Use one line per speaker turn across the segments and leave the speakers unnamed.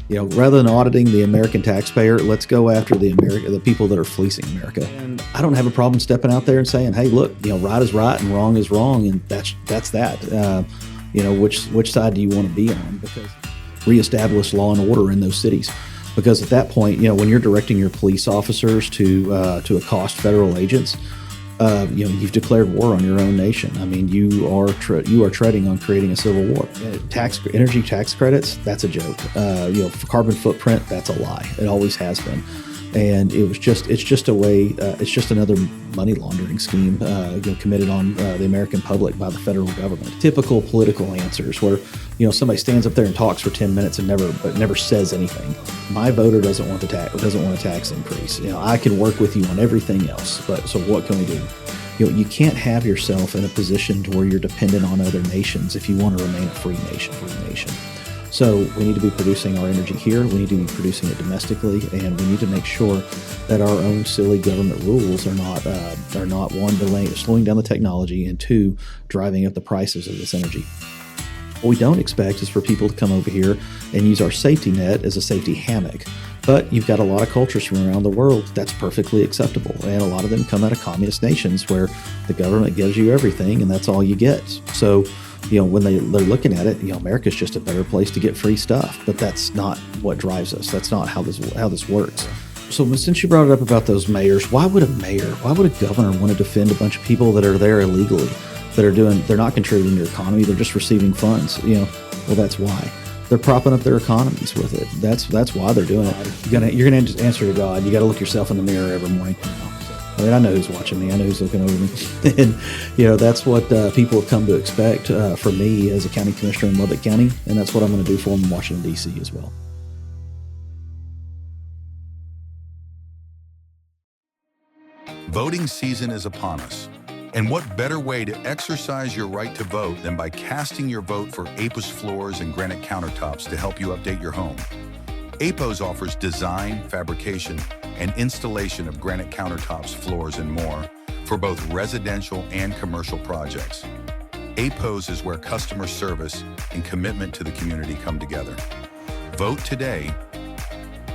Rather than auditing the American taxpayer, let's go after the people that are fleecing America. And I don't have a problem stepping out there and saying, hey, look, right is right and wrong is wrong, and that's that. Which side do you want to be on? Because reestablish law and order in those cities. Because at that point, when you're directing your police officers to accost federal agents, you've declared war on your own nation. I mean, you are treading on creating a civil war. Energy tax credits, that's a joke. For carbon footprint, that's a lie. It always has been. And it's just another money laundering scheme committed on the American public by the federal government. Typical political answers where somebody stands up there and talks for 10 minutes and never says anything. My voter doesn't want a tax increase. I can work with you on everything else, but so what can we do? You can't have yourself in a position to where you're dependent on other nations if you want to remain a free nation. So we need to be producing our energy here. We need to be producing it domestically, and we need to make sure that our own silly government rules are not one, slowing down the technology, and two, driving up the prices of this energy. What we don't expect is for people to come over here and use our safety net as a safety hammock. But you've got a lot of cultures from around the world that's perfectly acceptable, and a lot of them come out of communist nations where the government gives you everything and that's all you get. So when they're looking at it, America's just a better place to get free stuff, but that's not what drives us. That's not how this works. So since you brought it up about those mayors, why would a governor want to defend a bunch of people that are there illegally, they're not contributing to your economy, they're just receiving funds? Well, that's why. They're propping up their economies with it. That's why they're doing it. You're gonna answer to God. You got to look yourself in the mirror every morning. I mean, I know who's watching me. I know who's looking over me. And, that's what people have come to expect from me as a county commissioner in Lubbock County. And that's what I'm going to do for them in Washington, D.C. as well.
Voting season is upon us. And what better way to exercise your right to vote than by casting your vote for APOS floors and granite countertops to help you update your home? APOS offers design, fabrication, and installation of granite countertops, floors, and more for both residential and commercial projects. APOS is where customer service and commitment to the community come together. Vote today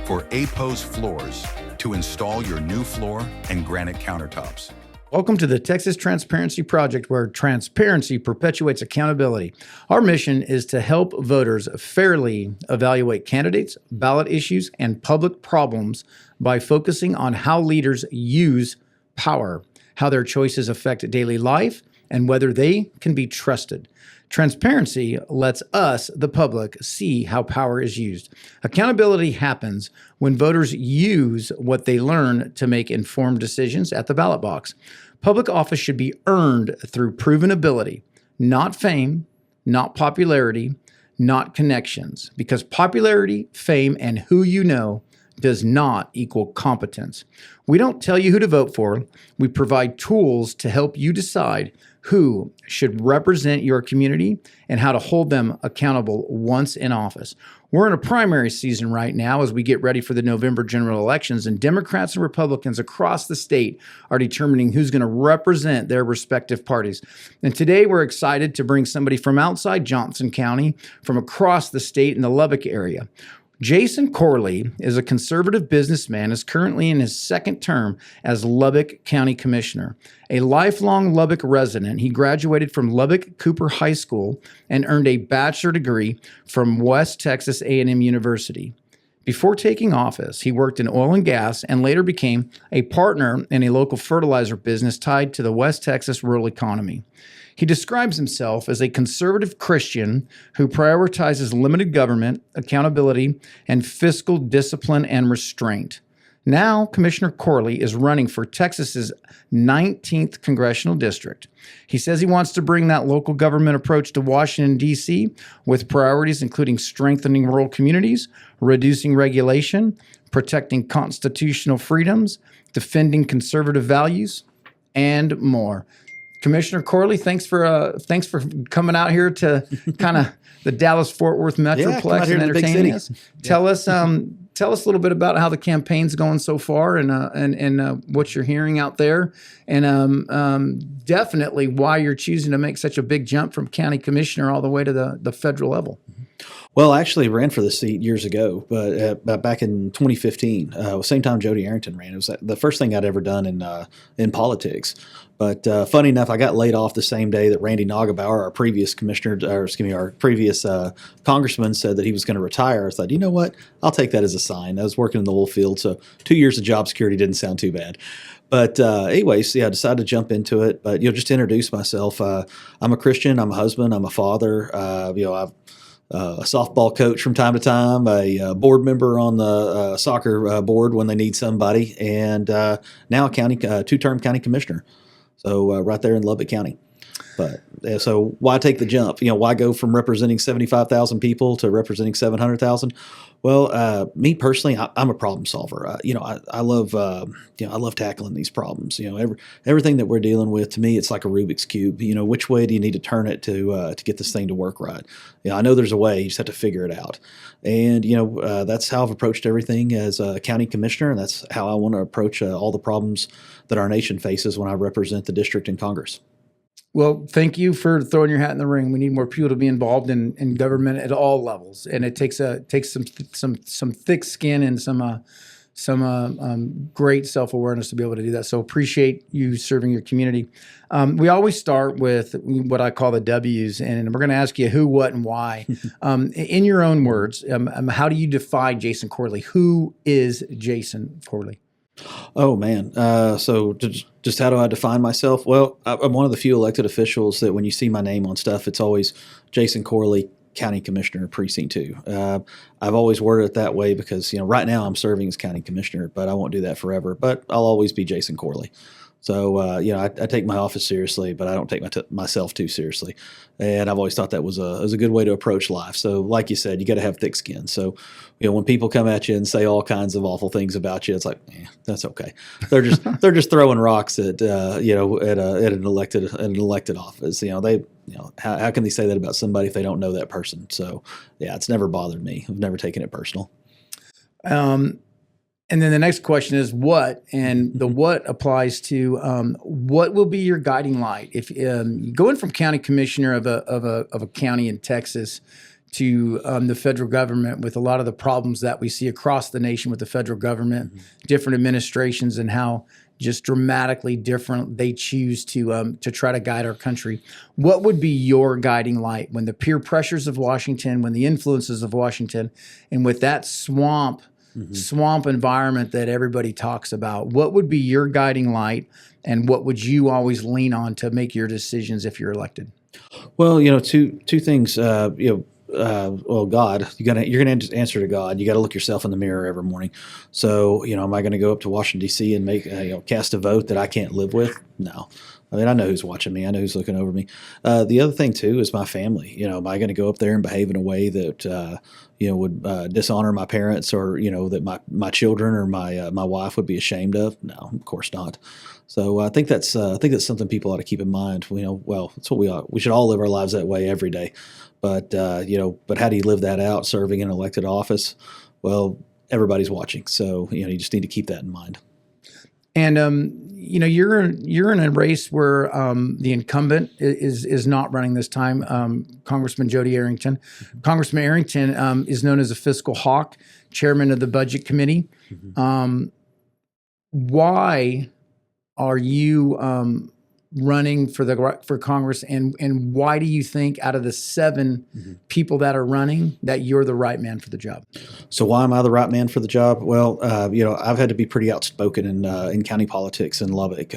for APOS floors to install your new floor and granite countertops.
Welcome to the Texas Transparency Project, where transparency perpetuates accountability. Our mission is to help voters fairly evaluate candidates, ballot issues, and public problems by focusing on how leaders use power, how their choices affect daily life, and whether they can be trusted. Transparency lets us, the public, see how power is used. Accountability happens when voters use what they learn to make informed decisions at the ballot box. Public office should be earned through proven ability, not fame, not popularity, not connections, because popularity, fame, and who you know does not equal competence. We don't tell you who to vote for. We provide tools to help you decide who should represent your community and how to hold them accountable once in office. We're in a primary season right now as we get ready for the November general elections, and Democrats and Republicans across the state are determining who's going to represent their respective parties. And today we're excited to bring somebody from outside Johnson County, from across the state in the Lubbock area. Jason Corley is a conservative businessman, is currently in his second term as Lubbock County Commissioner. A lifelong Lubbock resident, he graduated from Lubbock-Cooper High School and earned a bachelor degree from West Texas A&M University. Before taking office, he worked in oil and gas and later became a partner in a local fertilizer business tied to the West Texas rural economy. He describes himself as a conservative Christian who prioritizes limited government, accountability, and fiscal discipline and restraint. Now, Commissioner Corley is running for Texas's 19th Congressional District. He says he wants to bring that local government approach to Washington, D.C., with priorities including strengthening rural communities, reducing regulation, protecting constitutional freedoms, defending conservative values, and more. Commissioner Corley, thanks for coming out here to kind of the Dallas-Fort Worth Metroplex and entertaining us. Tell us, tell us a little bit about how the campaign's going so far, and what you're hearing out there, and definitely why you're choosing to make such a big jump from county commissioner all the way to the federal level.
Well, I actually ran for this seat years ago, but back in 2015, same time Jody Arrington ran. It was the first thing I'd ever done in politics. But funny enough, I got laid off the same day that Randy Naugabauer, our previous commissioner, our previous congressman, said that he was going to retire. I thought, you know what? I'll take that as a sign. I was working in the oil field, so 2 years of job security didn't sound too bad. But anyways, yeah, I decided to jump into it. But just to introduce myself, I'm a Christian. I'm a husband. I'm a father. I've a softball coach from time to time, a board member on the soccer board when they need somebody, and now a two-term county commissioner. So right there in Lubbock County. But so why take the jump? Why go from representing 75,000 people to representing 700,000? Well, me personally, I'm a problem solver. I love I love tackling these problems. Everything that we're dealing with, to me, it's like a Rubik's cube. Which way do you need to turn it to get this thing to work right? I know there's a way. You just have to figure it out. And that's how I've approached everything as a county commissioner, and that's how I want to approach all the problems that our nation faces when I represent the district in Congress.
Well, thank you for throwing your hat in the ring. We need more people to be involved in government at all levels, and it takes some thick skin and some great self-awareness to be able to do that. So appreciate you serving your community. We always start with what I call the W's, and we're going to ask you who, what, and why. In your own words, how do you define Jason Corley? Who is Jason Corley?
Oh, man. So just how do I define myself? Well, I'm one of the few elected officials that when you see my name on stuff, it's always Jason Corley, County Commissioner, Precinct 2. I've always worded it that way because, right now I'm serving as County Commissioner, but I won't do that forever. But I'll always be Jason Corley. So, I take my office seriously, but I don't take myself too seriously. And I've always thought that was a good way to approach life. So, like you said, you got to have thick skin. So, when people come at you and say all kinds of awful things about you, it's like, that's okay. They're just throwing rocks at an elected office. How can they say that about somebody if they don't know that person? So, yeah, it's never bothered me. I've never taken it personal.
And then the next question is what, and the what applies to what will be your guiding light if going from county commissioner of a county in Texas to the federal government, with a lot of the problems that we see across the nation with the federal government, different administrations, and how just dramatically different they choose to try to guide our country. What would be your guiding light when the peer pressures of Washington, when the influences of Washington, and with that swamp environment that everybody talks about? What would be your guiding light, and what would you always lean on to make your decisions if you're elected?
Well, two things. Well, God, you're going to answer to God. You got to look yourself in the mirror every morning. So, am I going to go up to Washington D.C. and make cast a vote that I can't live with? No. I mean, I know who's watching me. I know who's looking over me. The other thing too is my family. Am I going to go up there and behave in a way that would dishonor my parents, or that my children or my wife would be ashamed of? No, of course not. So I think that's something people ought to keep in mind. Well, it's what we should all live our lives that way every day. But but how do you live that out serving in an elected office? Well, everybody's watching, so you just need to keep that in mind.
And you're in a race where the incumbent is not running this time, Congressman Jody Arrington. Mm-hmm. Congressman Arrington is known as a fiscal hawk, chairman of the Budget Committee. Mm-hmm. Why are you running for Congress, and why do you think out of the 7 people that are running that you're the right man for the job?
So why am I the right man for the job? Well, I've had to be pretty outspoken in county politics in Lubbock.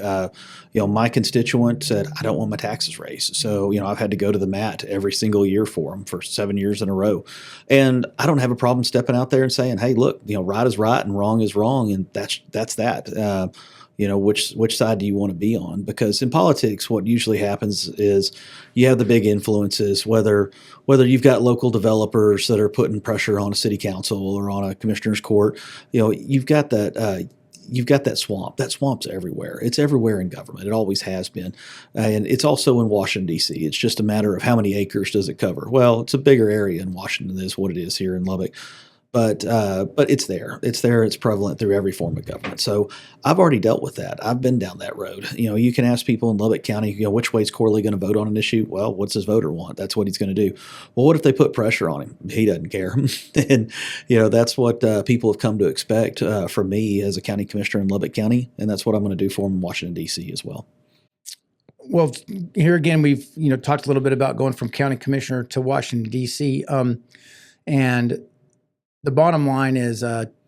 My constituent said, I don't want my taxes raised. So, I've had to go to the mat every single year for them for 7 years in a row. And I don't have a problem stepping out there and saying, hey, look, right is right and wrong is wrong. And that's that. Which side do you want to be on? Because in politics, what usually happens is you have the big influences, whether you've got local developers that are putting pressure on a city council or on a commissioner's court, you've got that. You've got that swamp. That swamp's everywhere. It's everywhere in government. It always has been. And it's also in Washington, D.C. It's just a matter of how many acres does it cover. Well, it's a bigger area in Washington than is what it is here in Lubbock. But it's there. It's there. It's prevalent through every form of government. So I've already dealt with that. I've been down that road. You can ask people in Lubbock County, which way is Corley going to vote on an issue? Well, what's his voter want? That's what he's going to do. Well, what if they put pressure on him? He doesn't care. And that's what people have come to expect from me as a county commissioner in Lubbock County, and that's what I'm going to do for him in Washington D.C. as well.
Well, here again, we've talked a little bit about going from county commissioner to Washington D.C. And the bottom line is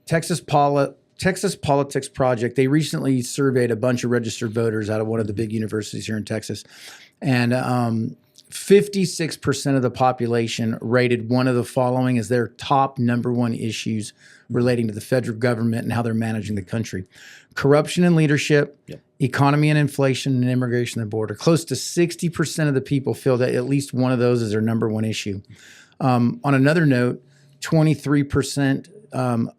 Texas Politics Project. They recently surveyed a bunch of registered voters out of one of the big universities here in Texas, and 56% of the population rated one of the following as their top number one issues relating to the federal government and how they're managing the country: corruption and leadership, economy and inflation, and immigration and the border. Close to 60% of the people feel that at least one of those is their number one issue. On another note, 23%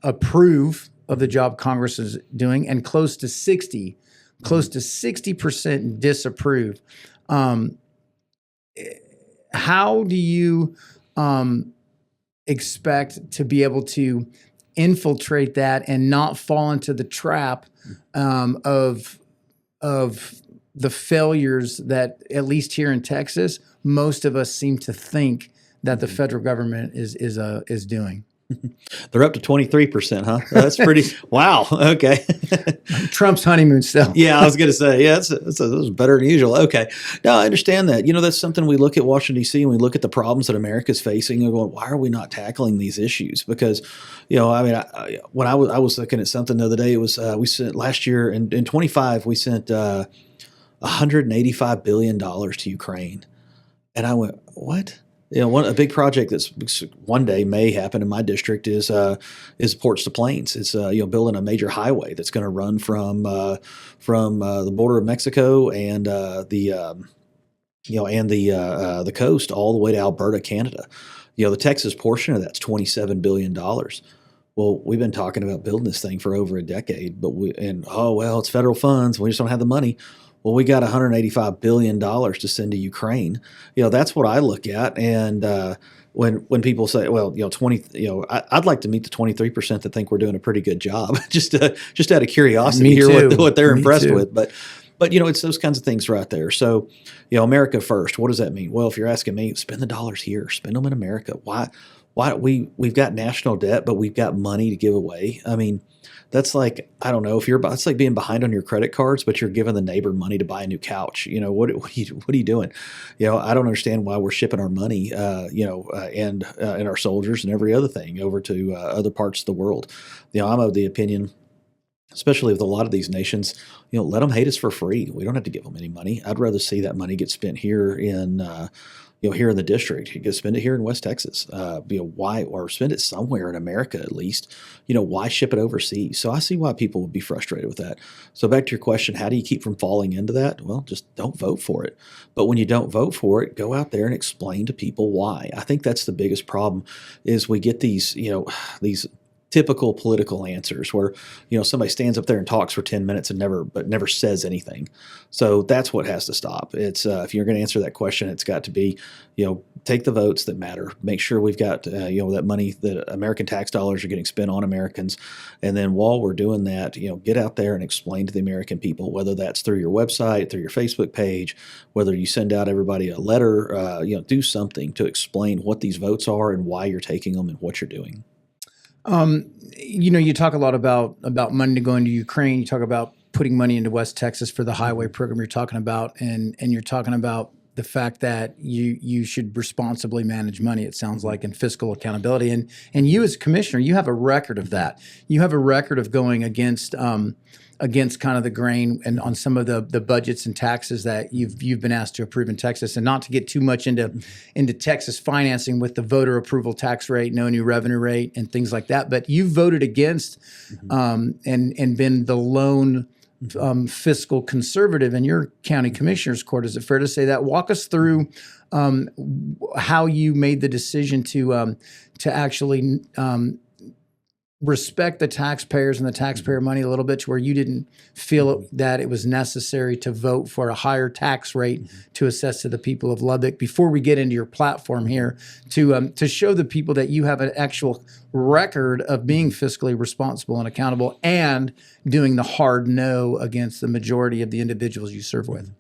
approve of the job Congress is doing, and close to 60% disapprove. How do you expect to be able to infiltrate that and not fall into the trap of the failures that, at least here in Texas, most of us seem to think that the federal government is doing?
They're up to 23%, huh? That's pretty. Wow. Okay.
Trump's honeymoon still.
Yeah, I was going to say, yeah, that's better than usual. Okay. No, I understand that. That's something we look at Washington, D.C., and we look at the problems that America's facing and going, why are we not tackling these issues? Because, when I was looking at something the other day, it was we sent last year in 25, we sent $185 billion to Ukraine. And I went, what? A big project that's one day may happen in my district is Ports to Plains. It's building a major highway that's going to run from the border of Mexico and the coast all the way to Alberta, Canada. The Texas portion of that's $27 billion. Well, we've been talking about building this thing for over a decade, it's federal funds. We just don't have the money. Well, we got $185 billion to send to Ukraine. That's what I look at. And when people say, well, 20, I'd like to meet the 23% that think we're doing a pretty good job, just out of curiosity, hear what they're impressed with. But it's those kinds of things right there. So, America first. What does that mean? Well, if you're asking me, spend the dollars here, spend them in America. Why we've got national debt, but we've got money to give away. I mean, that's like, I don't know, it's like being behind on your credit cards, but you're giving the neighbor money to buy a new couch. What are you doing? I don't understand why we're shipping our money, and our soldiers and every other thing over to other parts of the world. I'm of the opinion, especially with a lot of these nations, let them hate us for free. We don't have to give them any money. I'd rather see that money get spent here in here in the district. You can spend it here in West Texas. Why, or spend it somewhere in America at least. Why ship it overseas? So I see why people would be frustrated with that. So back to your question, how do you keep from falling into that? Well, just don't vote for it. But when you don't vote for it, go out there and explain to people why. I think that's the biggest problem is we get these typical political answers where, somebody stands up there and talks for 10 minutes and never says anything. So that's what has to stop. It's if you're going to answer that question, it's got to be, take the votes that matter. Make sure we've got, that money, that American tax dollars are getting spent on Americans. And then while we're doing that, get out there and explain to the American people, whether that's through your website, through your Facebook page, whether you send out everybody a letter, do something to explain what these votes are and why you're taking them and what you're doing.
You talk a lot about money to go into Ukraine. You talk about putting money into West Texas for the highway program you're talking about, and you're talking about the fact that you should responsibly manage money, it sounds like, and fiscal accountability. And you as commissioner, you have a record of that. You have a record of going against kind of the grain and on some of the budgets and taxes that you've been asked to approve in Texas, and not to get too much into Texas financing with the voter approval tax rate, no new revenue rate, and things like that. But you voted against and been the lone fiscal conservative in your county commissioner's court. Is it fair to say that? Walk us through how you made the decision to actually respect the taxpayers and the taxpayer money a little bit, to where you didn't feel that it was necessary to vote for a higher tax rate to assess to the people of Lubbock. Before we get into your platform here, to show the people that you have an actual record of being fiscally responsible and accountable and doing the hard no against the majority of the individuals you serve with.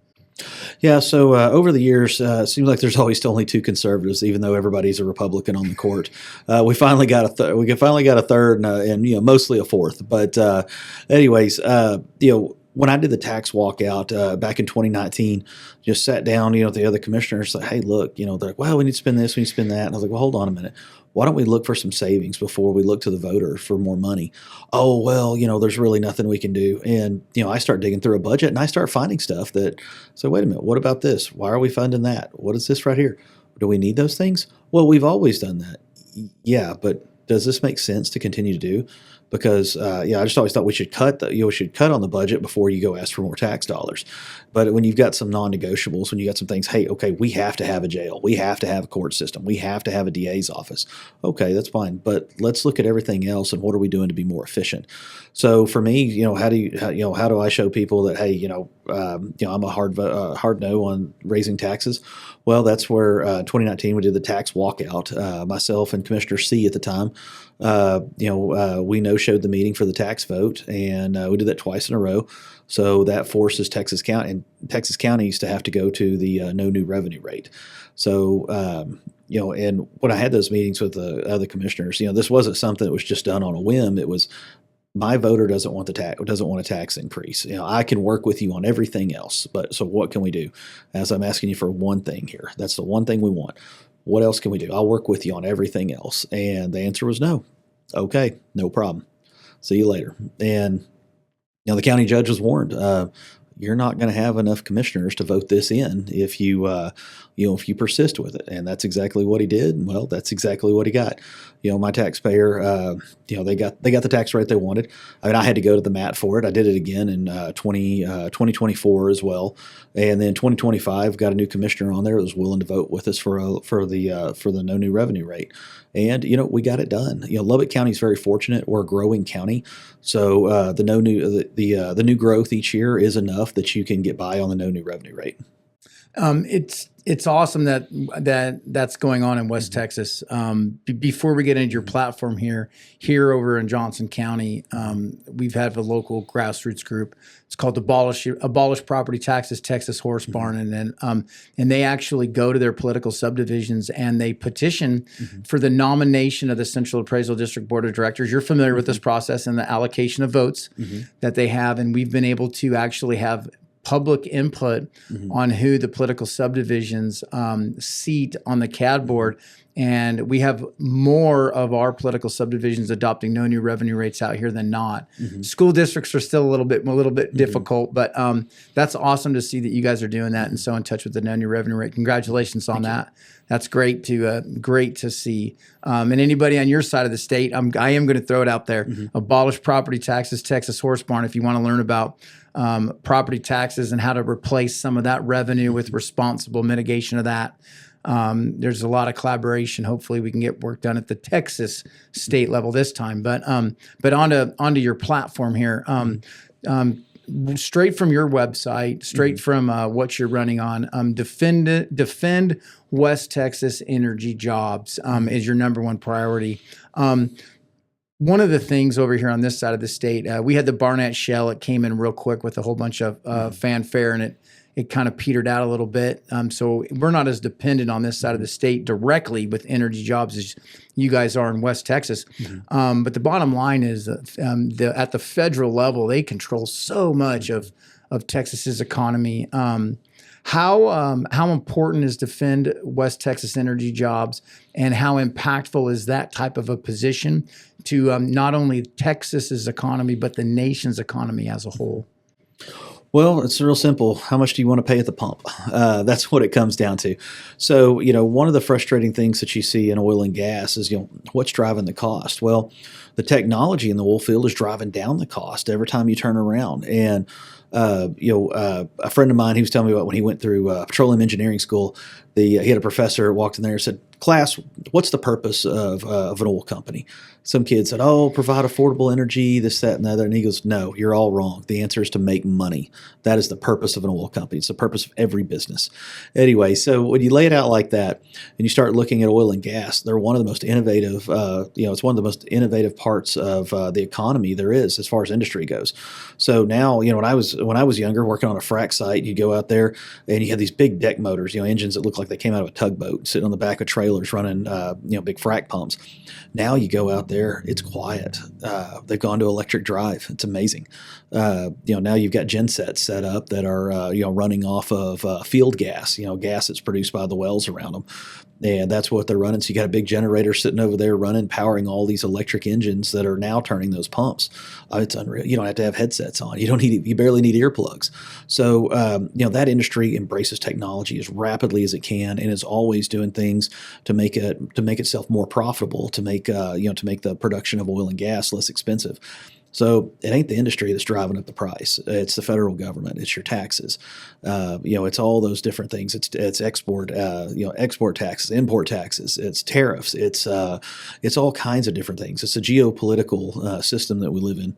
Yeah, so over the years, it seems like there's always only two conservatives, even though everybody's a Republican on the court. We finally got we finally got a third, and mostly a fourth. But anyways, when I did the tax walkout back in 2019, just sat down, with the other commissioners, like, hey, look, they're like, well, we need to spend this, we need to spend that. And I was like, well, hold on a minute. Why don't we look for some savings before we look to the voter for more money? Oh, well, there's really nothing we can do. And, I start digging through a budget and I start finding stuff so wait a minute, what about this? Why are we funding that? What is this right here? Do we need those things? Well, we've always done that. Yeah, but does this make sense to continue to do? Because I just always thought we should cut on the budget before you go ask for more tax dollars. But when you've got some non-negotiables, when you got some things, hey, okay, we have to have a jail, we have to have a court system, we have to have a DA's office. Okay, that's fine, but let's look at everything else and what are we doing to be more efficient. So for me, how do I show people that, hey, I'm a hard no on raising taxes? Well, that's where 2019 we did the tax walkout. Myself and Commissioner C at the time, we no-showed the meeting for the tax vote, and we did that twice in a row. So that forces Texas counties to have to go to the no new revenue rate. So, and when I had those meetings with the other commissioners, this wasn't something that was just done on a whim. It was, my voter doesn't want a tax increase. I can work with you on everything else, but so what can we do? As I'm asking you for one thing here, that's the one thing we want. What else can we do? I'll work with you on everything else. And the answer was no. Okay, no problem. See you later. And the county judge was warned. You're not going to have enough commissioners to vote this in if you persist with it. And that's exactly what he did. Well, that's exactly what he got. My taxpayer, they got the tax rate they wanted. I mean, I had to go to the mat for it. I did it again in 2024 as well. And then 2025 got a new commissioner on there that was willing to vote with us for the no new revenue rate. And, we got it done. Lubbock County is very fortunate. We're a growing county. So the new growth each year is enough that you can get by on the no new revenue rate.
It's awesome that's going on in West Texas. Before we get into your platform here over in Johnson County, we've had a local grassroots group. It's called Abolish Property Taxes Texas Horse Barn, and they actually go to their political subdivisions and they petition for the nomination of the Central Appraisal District Board of Directors. You're familiar with this process and the allocation of votes that they have, and we've been able to actually have public input on who the political subdivisions seat on the CAD board. And we have more of our political subdivisions adopting no new revenue rates out here than not. School districts are still a little bit difficult, but that's awesome to see that you guys are doing that and so in touch with the no new revenue rate. Congratulations on that. That's great to see. And anybody on your side of the state, I am going to throw it out there. Abolish Property Taxes Texas Horse Barn. If you want to learn about property taxes and how to replace some of that revenue with responsible mitigation of that. There's a lot of collaboration. Hopefully we can get work done at the Texas state level this time. But onto your platform here. Straight from your website, straight from what you're running on, defend West Texas energy jobs is your number one priority. One of the things over here on this side of the state, we had the Barnett Shell. It came in real quick with a whole bunch of fanfare, and it kind of petered out a little bit. So we're not as dependent on this side of the state directly with energy jobs as you guys are in West Texas. But the bottom line is at the federal level, they control so much of Texas's economy. How important is defend West Texas energy jobs, and how impactful is that type of a position to not only Texas's economy, but the nation's economy as a whole?
Well, it's real simple. How much do you want to pay at the pump? That's what it comes down to. So, one of the frustrating things that you see in oil and gas is, what's driving the cost? Well, the technology in the oil field is driving down the cost every time you turn around. And, a friend of mine, he was telling me about when he went through petroleum engineering school, he had a professor walked in there and said, class, what's the purpose of an oil company? Some kid said, oh, provide affordable energy, this, that, and the other. And he goes, no, you're all wrong. The answer is to make money. That is the purpose of an oil company. It's the purpose of every business. Anyway, so when you lay it out like that and you start looking at oil and gas, they're one of the most innovative, it's one of the most innovative parts of the economy there is as far as industry goes. So now, when I was younger working on a frac site, you go out there and you had these big deck motors, engines that look like they came out of a tugboat sitting on the back of trailers running, big frac pumps. Now you go out there, it's quiet. They've gone to electric drive. It's amazing. Now you've got gensets set up that are, running off of field gas, gas that's produced by the wells around them. And that's what they're running. So you got a big generator sitting over there running, powering all these electric engines that are now turning those pumps. It's unreal. You don't have to have headsets on. You barely need earplugs. So, that industry embraces technology as rapidly as it can and is always doing things to make itself more profitable, to make the production of oil and gas less expensive. So it ain't the industry that's driving up the price. It's the federal government. It's your taxes. It's all those different things. It's export taxes, import taxes. It's tariffs. It's all kinds of different things. It's a geopolitical system that we live in.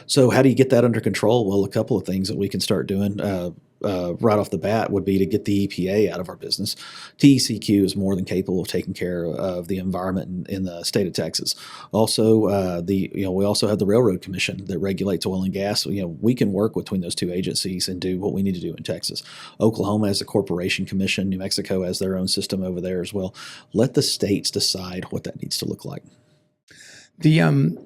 So how do you get that under control? Well, a couple of things that we can start doing right off the bat would be to get the EPA out of our business. TECQ is more than capable of taking care of the environment in the state of Texas. Also, we also have the Railroad Commission that regulates oil and gas. We can work between those two agencies and do what we need to do in Texas. Oklahoma has the Corporation Commission. New Mexico has their own system over there as well. Let the states decide what that needs to look like.
The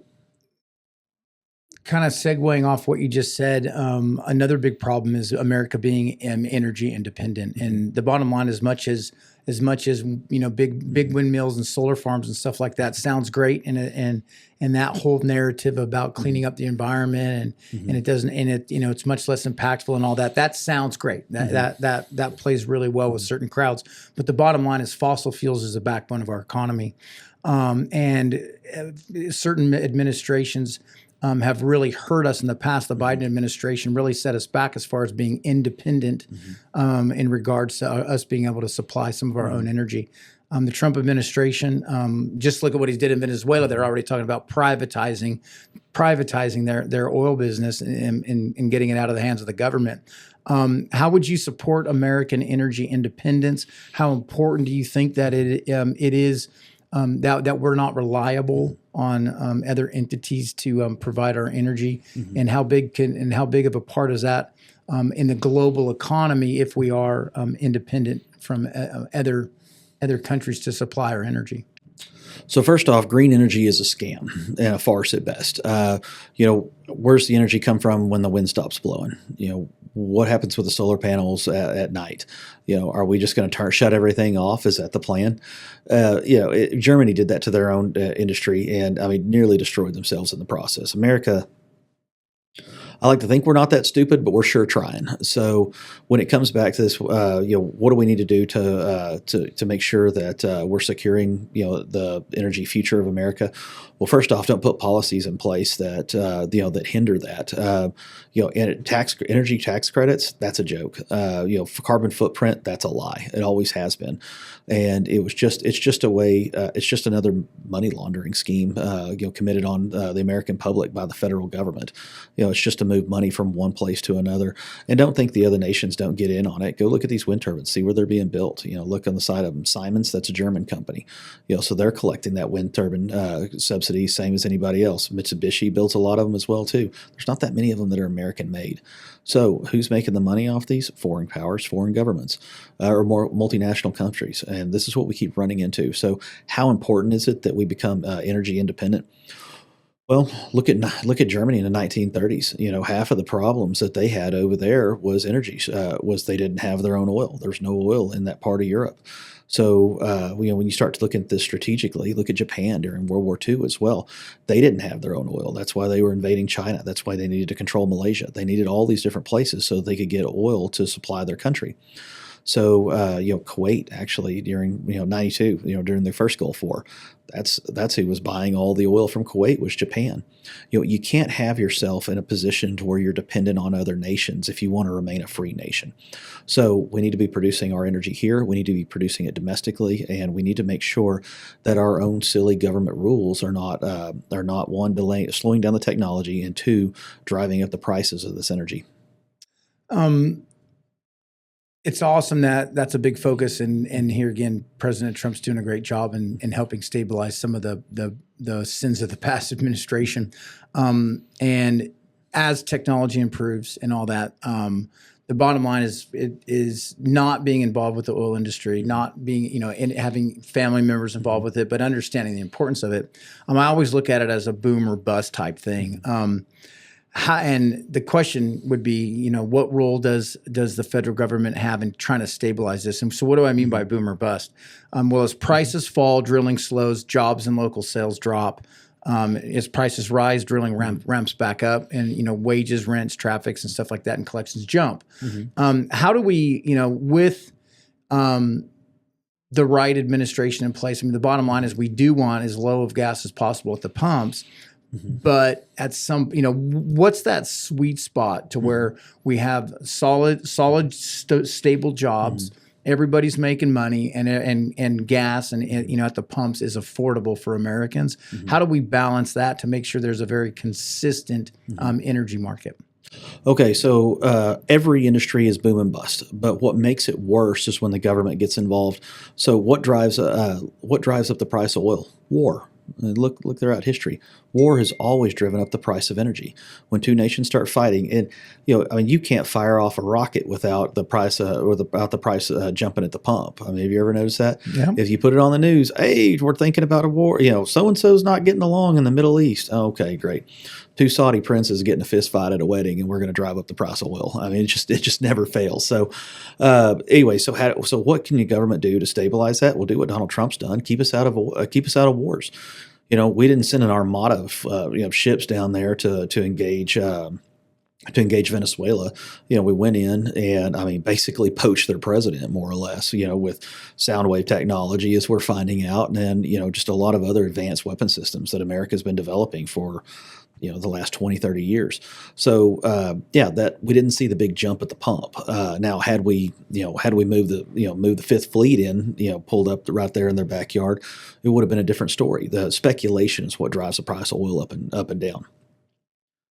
kind of segueing off what you just said, another big problem is America being energy independent. And the bottom line, as much as big windmills and solar farms and stuff like that sounds great, and that whole narrative about cleaning up the environment and it doesn't, and it's much less impactful and all that. That sounds great. That plays really well with certain crowds. But the bottom line is fossil fuels is the backbone of our economy, and certain administrations have really hurt us in the past. The Biden administration really set us back as far as being independent in regards to us being able to supply some of our own energy. The Trump administration, just look at what he did in Venezuela. They're already talking about privatizing their oil business and getting it out of the hands of the government. How would you support American energy independence? How important do you think that it is that we're not reliable on other entities to provide our energy, and how big of a part is that in the global economy if we are independent from other countries to supply our energy?
So first off, green energy is a scam and a farce at best. Where's the energy come from when the wind stops blowing? What happens with the solar panels at night? Are we just going to shut everything off? Is that the plan? Germany did that to their own industry, and nearly destroyed themselves in the process. America, I like to think we're not that stupid, but we're sure trying. So when it comes back to this, what do we need to do to make sure that we're securing, the energy future of America? Well, first off, don't put policies in place that that hinder that. Energy tax credits, that's a joke. For carbon footprint, that's a lie. It always has been, and it's just a way. It's just another money laundering scheme, committed on the American public by the federal government. It's just to move money from one place to another. And don't think the other nations don't get in on it. Go look at these wind turbines, see where they're being built. Look on the side of them. Siemens, that's a German company. So they're collecting that wind turbine subsidy, same as anybody else. Mitsubishi builds a lot of them as well too. There's not that many of them that are American made. So who's making the money off these? Foreign powers, foreign governments, or more multinational countries. And this is what we keep running into. So how important is it that we become energy independent? Well, look at Germany in the 1930s. Half of the problems that they had over there was energy. Was they didn't have their own oil. There's no oil in that part of Europe. So when you start to look at this strategically, look at Japan during World War II as well. They didn't have their own oil. That's why they were invading China. That's why they needed to control Malaysia. They needed all these different places so they could get oil to supply their country. So, Kuwait actually during, 92, during the first Gulf War, that's who was buying all the oil from Kuwait was Japan. You can't have yourself in a position to where you're dependent on other nations if you want to remain a free nation. So we need to be producing our energy here. We need to be producing it domestically, and we need to make sure that our own silly government rules are not one, slowing down the technology, and two, driving up the prices of this energy.
It's awesome that that's a big focus, and here again, President Trump's doing a great job in helping stabilize some of the sins of the past administration. And as technology improves and all that, the bottom line is not being involved with the oil industry, not being and having family members involved with it, but understanding the importance of it. I always look at it as a boom or bust type thing. And the question would be, what role does the federal government have in trying to stabilize this? And so what do I mean by boom or bust? Well, as prices fall, drilling slows, jobs and local sales drop. As prices rise, drilling ramps back up, and wages, rents, traffics, and stuff like that, and collections jump. How do we, with the right administration in place? The bottom line is we do want as low of gas as possible at the pumps. But at some, what's that sweet spot to where we have solid, stable jobs, everybody's making money, and gas and at the pumps is affordable for Americans? How do we balance that to make sure there's a very consistent energy market?
Okay, so every industry is boom and bust, but what makes it worse is when the government gets involved. So what drives up the price of oil? War. Look throughout history. War has always driven up the price of energy. When two nations start fighting, and you can't fire off a rocket without the price jumping at the pump. Have you ever noticed that?
Yeah.
If you put it on the news, hey, we're thinking about a war. So and so's not getting along in the Middle East. Oh, okay, great. Two Saudi princes getting a fist fight at a wedding, and we're going to drive up the price of oil. It just never fails. So anyway, so what can the government do to stabilize that? We'll do what Donald Trump's done: keep us out of wars. We didn't send an armada of ships down there to engage Venezuela. We went in and basically poached their president more or less. With sound wave technology, as we're finding out, and then just a lot of other advanced weapon systems that America's been developing for the last 20, 30 years. So, that we didn't see the big jump at the pump. Now, had we moved the Fifth Fleet in, pulled up right there in their backyard, it would have been a different story. The speculation is what drives the price of oil up and down.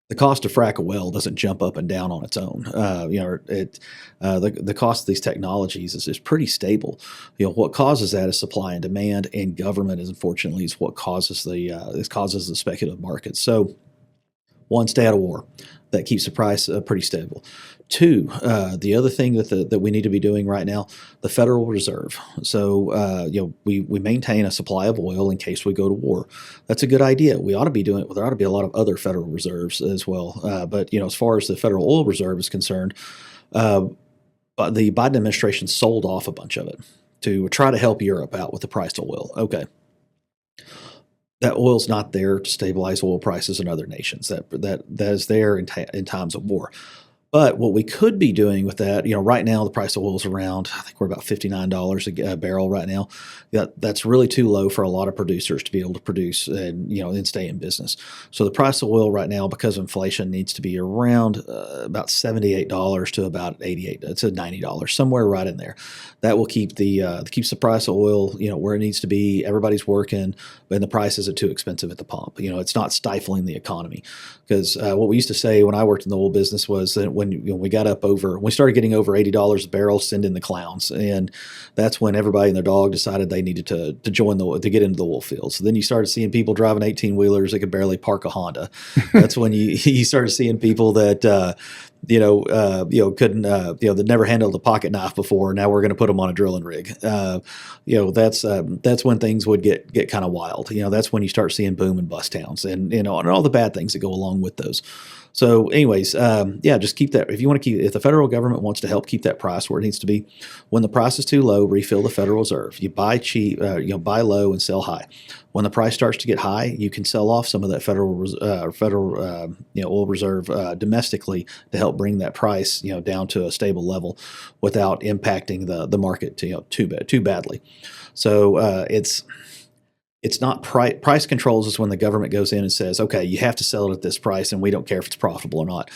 The cost to frack a well doesn't jump up and down on its own. The cost of these technologies is pretty stable. What causes that is supply and demand, and government is unfortunately what causes the speculative market. So, one, stay out of war. That keeps the price pretty stable. Two, the other thing that we need to be doing right now, the Federal Reserve. So, we maintain a supply of oil in case we go to war. That's a good idea. There ought to be a lot of other Federal Reserves as well. But as far as the Federal Oil Reserve is concerned, the Biden administration sold off a bunch of it to try to help Europe out with the price of oil. Okay. That oil's not there to stabilize oil prices in other nations. That is there in times of war. But what we could be doing with that, right now the price of oil is around, I think we're about $59 a barrel right now. That's really too low for a lot of producers to be able to produce and stay in business. So the price of oil right now, because of inflation, needs to be around about $78 to about $88 to $90, somewhere right in there. That will keeps the price of oil where it needs to be. Everybody's working, and the price isn't too expensive at the pump. It's not stifling the economy. Because what we used to say when I worked in the oil business was that when we started getting over $80 a barrel, send in the clowns, and that's when everybody and their dog decided they needed to get into the oil field. So then you started seeing people driving 18-wheelers that could barely park a Honda. That's when you started seeing people that couldn't that never handled a pocket knife before. Now we're going to put them on a drilling rig. That's when things would get kind of wild. That's when you start seeing boom and bust towns and all the bad things that go along with those. So, anyways, just keep that. If you want to if the federal government wants to help keep that price where it needs to be, when the price is too low, refill the Federal Reserve. You buy cheap, buy low and sell high. When the price starts to get high, you can sell off some of that federal oil reserve domestically to help bring that price down to a stable level without impacting the market too badly. So it's not price controls is when the government goes in and says, okay, you have to sell it at this price, and we don't care if it's profitable or not.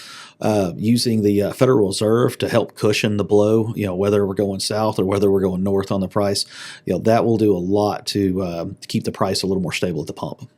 Using the Federal Reserve to help cushion the blow, whether we're going south or whether we're going north on the price, that will do a lot to keep the price a little more stable at the pump.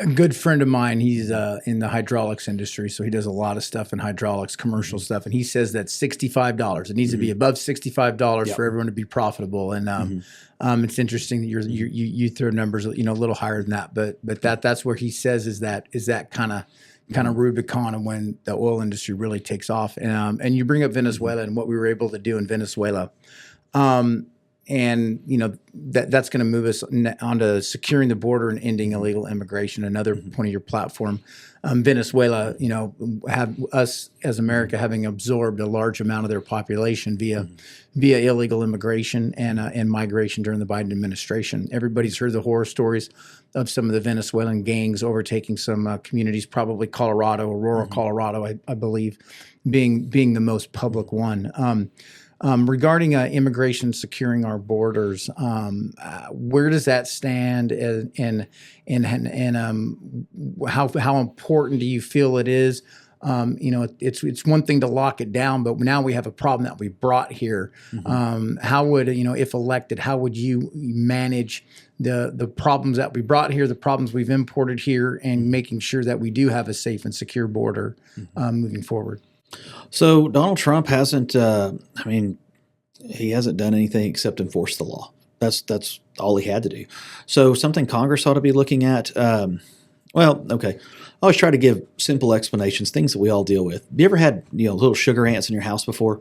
A good friend of mine, he's in the hydraulics industry, so he does a lot of stuff in hydraulics, commercial stuff, and he says that $65. It needs to be above $65 for everyone to be profitable. And it's interesting that you throw numbers, a little higher than that, but that's where he says is that kind of Rubicon and when the oil industry really takes off. And you bring up Venezuela and what we were able to do in Venezuela. And that's going to move us onto securing the border and ending illegal immigration. Another point of your platform, Venezuela, have us as America having absorbed a large amount of their population via illegal immigration and migration during the Biden administration. Everybody's heard the horror stories of some of the Venezuelan gangs overtaking some communities, probably Colorado, Aurora, Colorado, I believe, being the most public one. Regarding immigration securing our borders, where does that stand, and how important do you feel it is? It's one thing to lock it down, but now we have a problem that we brought here. How would if elected, how would you manage the problems that we brought here, the problems we've imported here, and making sure that we do have a safe and secure border moving forward?
So Donald Trump hasn't, he hasn't done anything except enforce the law. That's all he had to do. So something Congress ought to be looking at, okay. I always try to give simple explanations, things that we all deal with. Have you ever had, little sugar ants in your house before?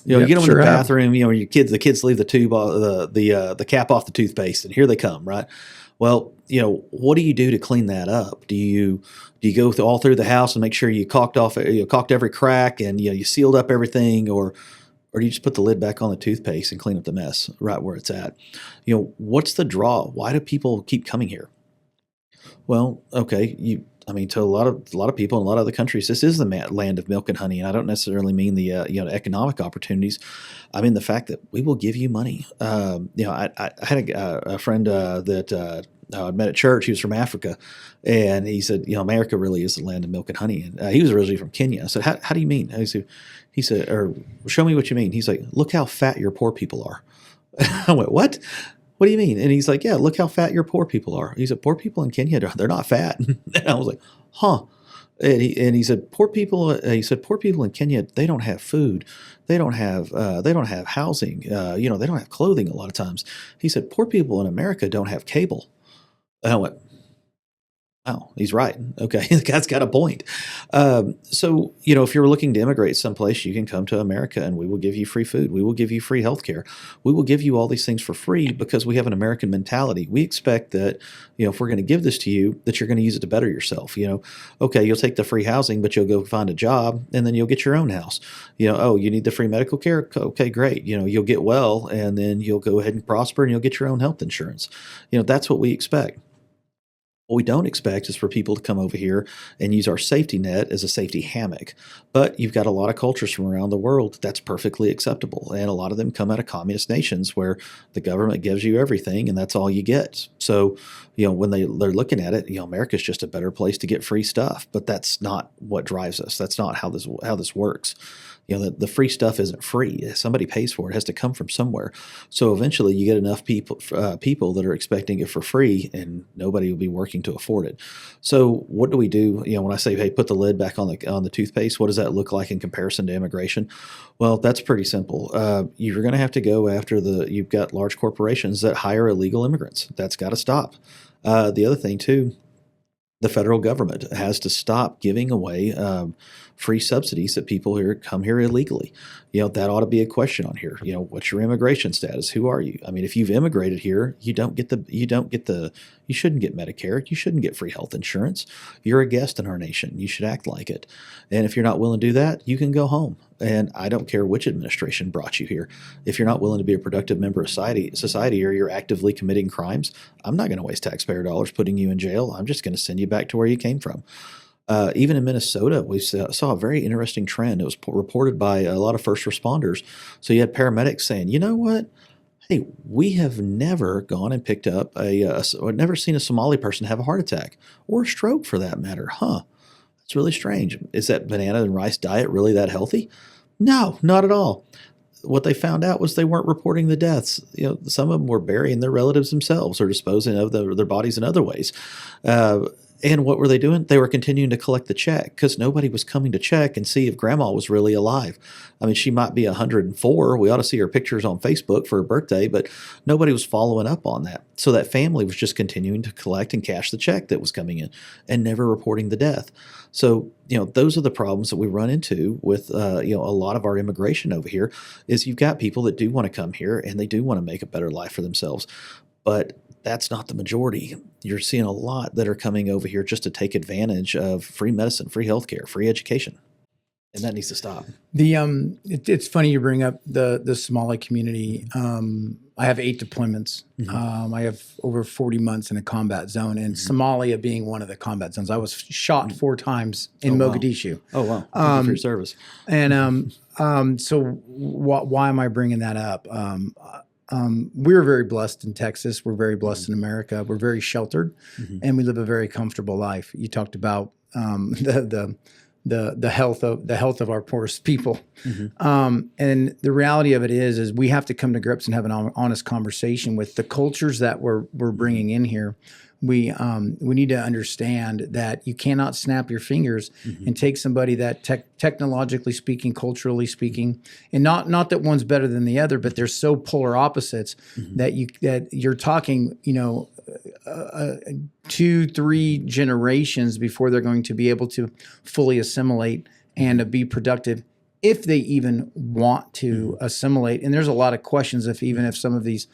You get them in the bathroom, the kids leave the tube, the cap off the toothpaste, and here they come, right? Well, what do you do to clean that up? Do you go all through the house and make sure you caulked every crack and you sealed up everything, or do you just put the lid back on the toothpaste and clean up the mess right where it's at? What's the draw? Why do people keep coming here? Well, okay, to a lot of people in a lot of other countries, this is the land of milk and honey, and I don't necessarily mean the economic opportunities. I mean the fact that we will give you money. I had a friend that I met at church. He was from Africa, and he said, America really is the land of milk and honey. And he was originally from Kenya. I said, how do you mean? He said, or show me what you mean. He's like, look how fat your poor people are. I went, what? What do you mean? And he's like, yeah, look how fat your poor people are. He said, poor people in Kenya, they're not fat. And I was like, huh. And he said, poor people in Kenya, they don't have food. They don't have housing. They don't have clothing a lot of times. He said, poor people in America don't have cable. And I went, oh, he's right. Okay, the guy's got a point. So, if you're looking to immigrate someplace, you can come to America and we will give you free food. We will give you free health care. We will give you all these things for free because we have an American mentality. We expect that, if we're going to give this to you, that you're going to use it to better yourself. Okay, you'll take the free housing, but you'll go find a job and then you'll get your own house. You need the free medical care? Okay, great. You'll get well and then you'll go ahead and prosper and you'll get your own health insurance. That's what we expect. What we don't expect is for people to come over here and use our safety net as a safety hammock. But you've got a lot of cultures from around the world that's perfectly acceptable. And a lot of them come out of communist nations where the government gives you everything and that's all you get. So, when they're looking at it, America's just a better place to get free stuff. But that's not what drives us. That's not how this works. The free stuff isn't free. Somebody pays for it. It has to come from somewhere. So eventually you get enough people that are expecting it for free and nobody will be working to afford it. So what do we do? When I say, hey, put the lid back on the toothpaste, what does that look like in comparison to immigration? Well, that's pretty simple. You're going to have to go after you've got large corporations that hire illegal immigrants. That's got to stop. The other thing too, the federal government has to stop giving away free subsidies that people here come here illegally. That ought to be a question on here. What's your immigration status? Who are you? I mean, if you've immigrated here, you shouldn't get Medicare. You shouldn't get free health insurance. You're a guest in our nation. You should act like it. And if you're not willing to do that, you can go home. And I don't care which administration brought you here. If you're not willing to be a productive member of society or you're actively committing crimes, I'm not going to waste taxpayer dollars putting you in jail. I'm just going to send you back to where you came from. Even in Minnesota, we saw a very interesting trend. It was reported by a lot of first responders. So you had paramedics saying, you know what? Hey, we have never gone and picked up never seen a Somali person have a heart attack or a stroke for that matter. That's really strange. Is that banana and rice diet really that healthy? No, not at all. What they found out was they weren't reporting the deaths. Some of them were burying their relatives themselves or disposing of their bodies in other ways. And what were they doing? They were continuing to collect the check because nobody was coming to check and see if grandma was really alive. I mean, she might be 104. We ought to see her pictures on Facebook for her birthday, but nobody was following up on that. So that family was just continuing to collect and cash the check that was coming in and never reporting the death. So, those are the problems that we run into with, a lot of our immigration over here is you've got people that do want to come here and they do want to make a better life for themselves. But that's not the majority. You're seeing a lot that are coming over here just to take advantage of free medicine, free healthcare, free education. And that needs to stop.
It's funny you bring up the Somali community. I have 8 deployments.
Mm-hmm.
I have over 40 months in a combat zone, and Somalia being one of the combat zones. I was shot 4 times in Mogadishu.
Oh, wow. Thank you for your service.
And so why am I bringing that up? We're very blessed in Texas. We're very blessed in America. We're very sheltered, and we live a very comfortable life. You talked about the health of our poorest people, and the reality of it is we have to come to grips and have an honest conversation with the cultures that we're bringing in here. We need to understand that you cannot snap your fingers and take somebody that technologically speaking, culturally speaking, and not that one's better than the other, but they're so polar opposites that you're talking, 2-3 generations before they're going to be able to fully assimilate and be productive, if they even want to assimilate. And there's a lot of questions if some of these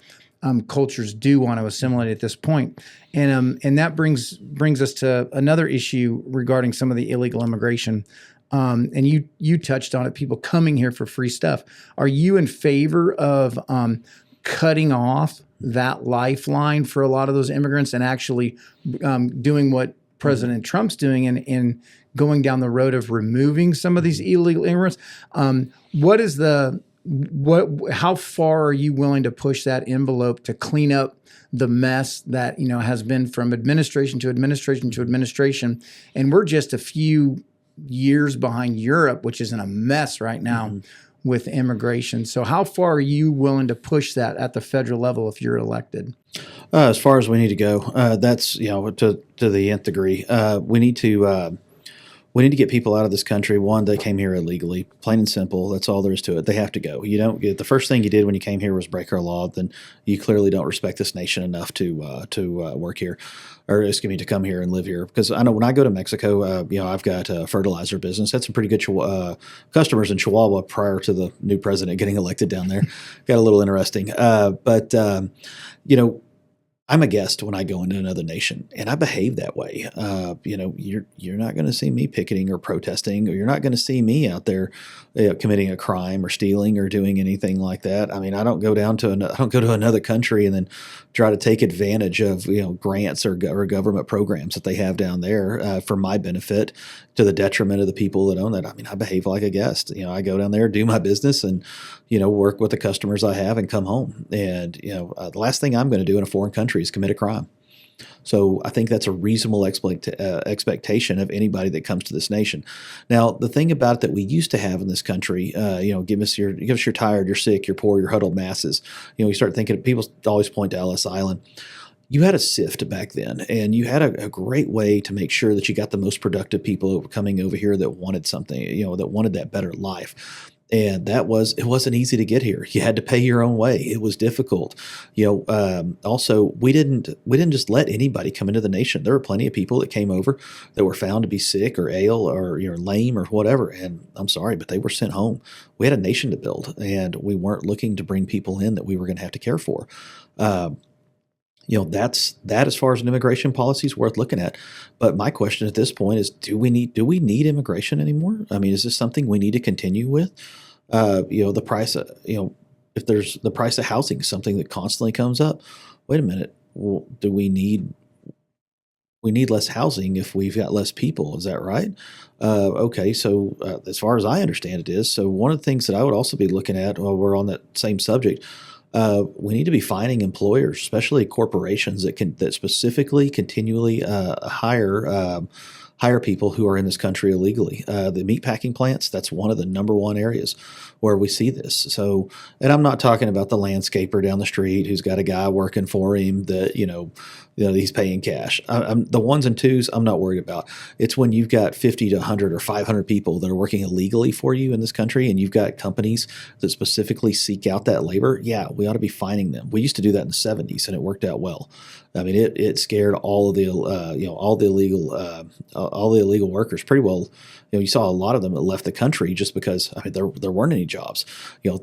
cultures do want to assimilate at this point. And that brings us to another issue regarding some of the illegal immigration. And you touched on it, people coming here for free stuff. Are you in favor of cutting off that lifeline for a lot of those immigrants and actually doing what President Trump's doing and going down the road of removing some of these illegal immigrants? How far are you willing to push that envelope to clean up the mess that has been from administration to administration to administration? And we're just a few years behind Europe, which is in a mess right now with immigration. So how far are you willing to push that at the federal level if you're elected?
As far as we need to go, that's to the nth degree. We need to get people out of this country. One, they came here illegally, plain and simple. That's all there is to it. They have to go. You don't get the first thing you did when you came here was break our law. Then you clearly don't respect this nation enough to work here, or to come here and live here. Because I know when I go to Mexico, I've got a fertilizer business. Had some pretty good customers in Chihuahua prior to the new president getting elected down there. Got a little interesting, but I'm a guest when I go into another nation, and I behave that way. You're not going to see me picketing or protesting, or you're not going to see me out there committing a crime or stealing or doing anything like that. I mean, I don't go to another country and then try to take advantage of grants or government programs that they have down there for my benefit to the detriment of the people that own that. I mean, I behave like a guest. I go down there, do my business, and work with the customers I have and come home. And the last thing I'm going to do in a foreign country is commit a crime. So I think that's a reasonable expectation of anybody that comes to this nation. Now, the thing about it that we used to have in this country, give us you're tired, you're sick, you're poor, you're huddled masses. You start thinking, people always point to Ellis Island. You had a sift back then, and you had a great way to make sure that you got the most productive people coming over here that wanted something, that wanted that better life. And it wasn't easy to get here. You had to pay your own way. It was difficult. Also, we didn't just let anybody come into the nation. There were plenty of people that came over that were found to be sick or ill or lame or whatever. And I'm sorry, but they were sent home. We had a nation to build, and we weren't looking to bring people in that we were going to have to care for. That's as far as an immigration policy is worth looking at. But my question at this point is, do we need immigration anymore? I mean, is this something we need to continue with? The price of, if there's the price of housing, something that constantly comes up. Wait a minute. Well, do we need less housing if we've got less people? Is that right? Okay. So as far as I understand it is, so one of the things that I would also be looking at while we're on that same subject, we need to be fining employers, especially corporations that specifically continually hire people who are in this country illegally. The meatpacking plants, that's one of the number one areas where we see this. So, and I'm not talking about the landscaper down the street who's got a guy working for him that, he's paying cash. The ones and twos, I'm not worried about. It's when you've got 50 to 100 or 500 people that are working illegally for you in this country, and you've got companies that specifically seek out that labor. Yeah, we ought to be fining them. We used to do that in the 70s, and it worked out well. I mean, it scared all of the illegal workers pretty well. You saw a lot of them that left the country just because there weren't any jobs.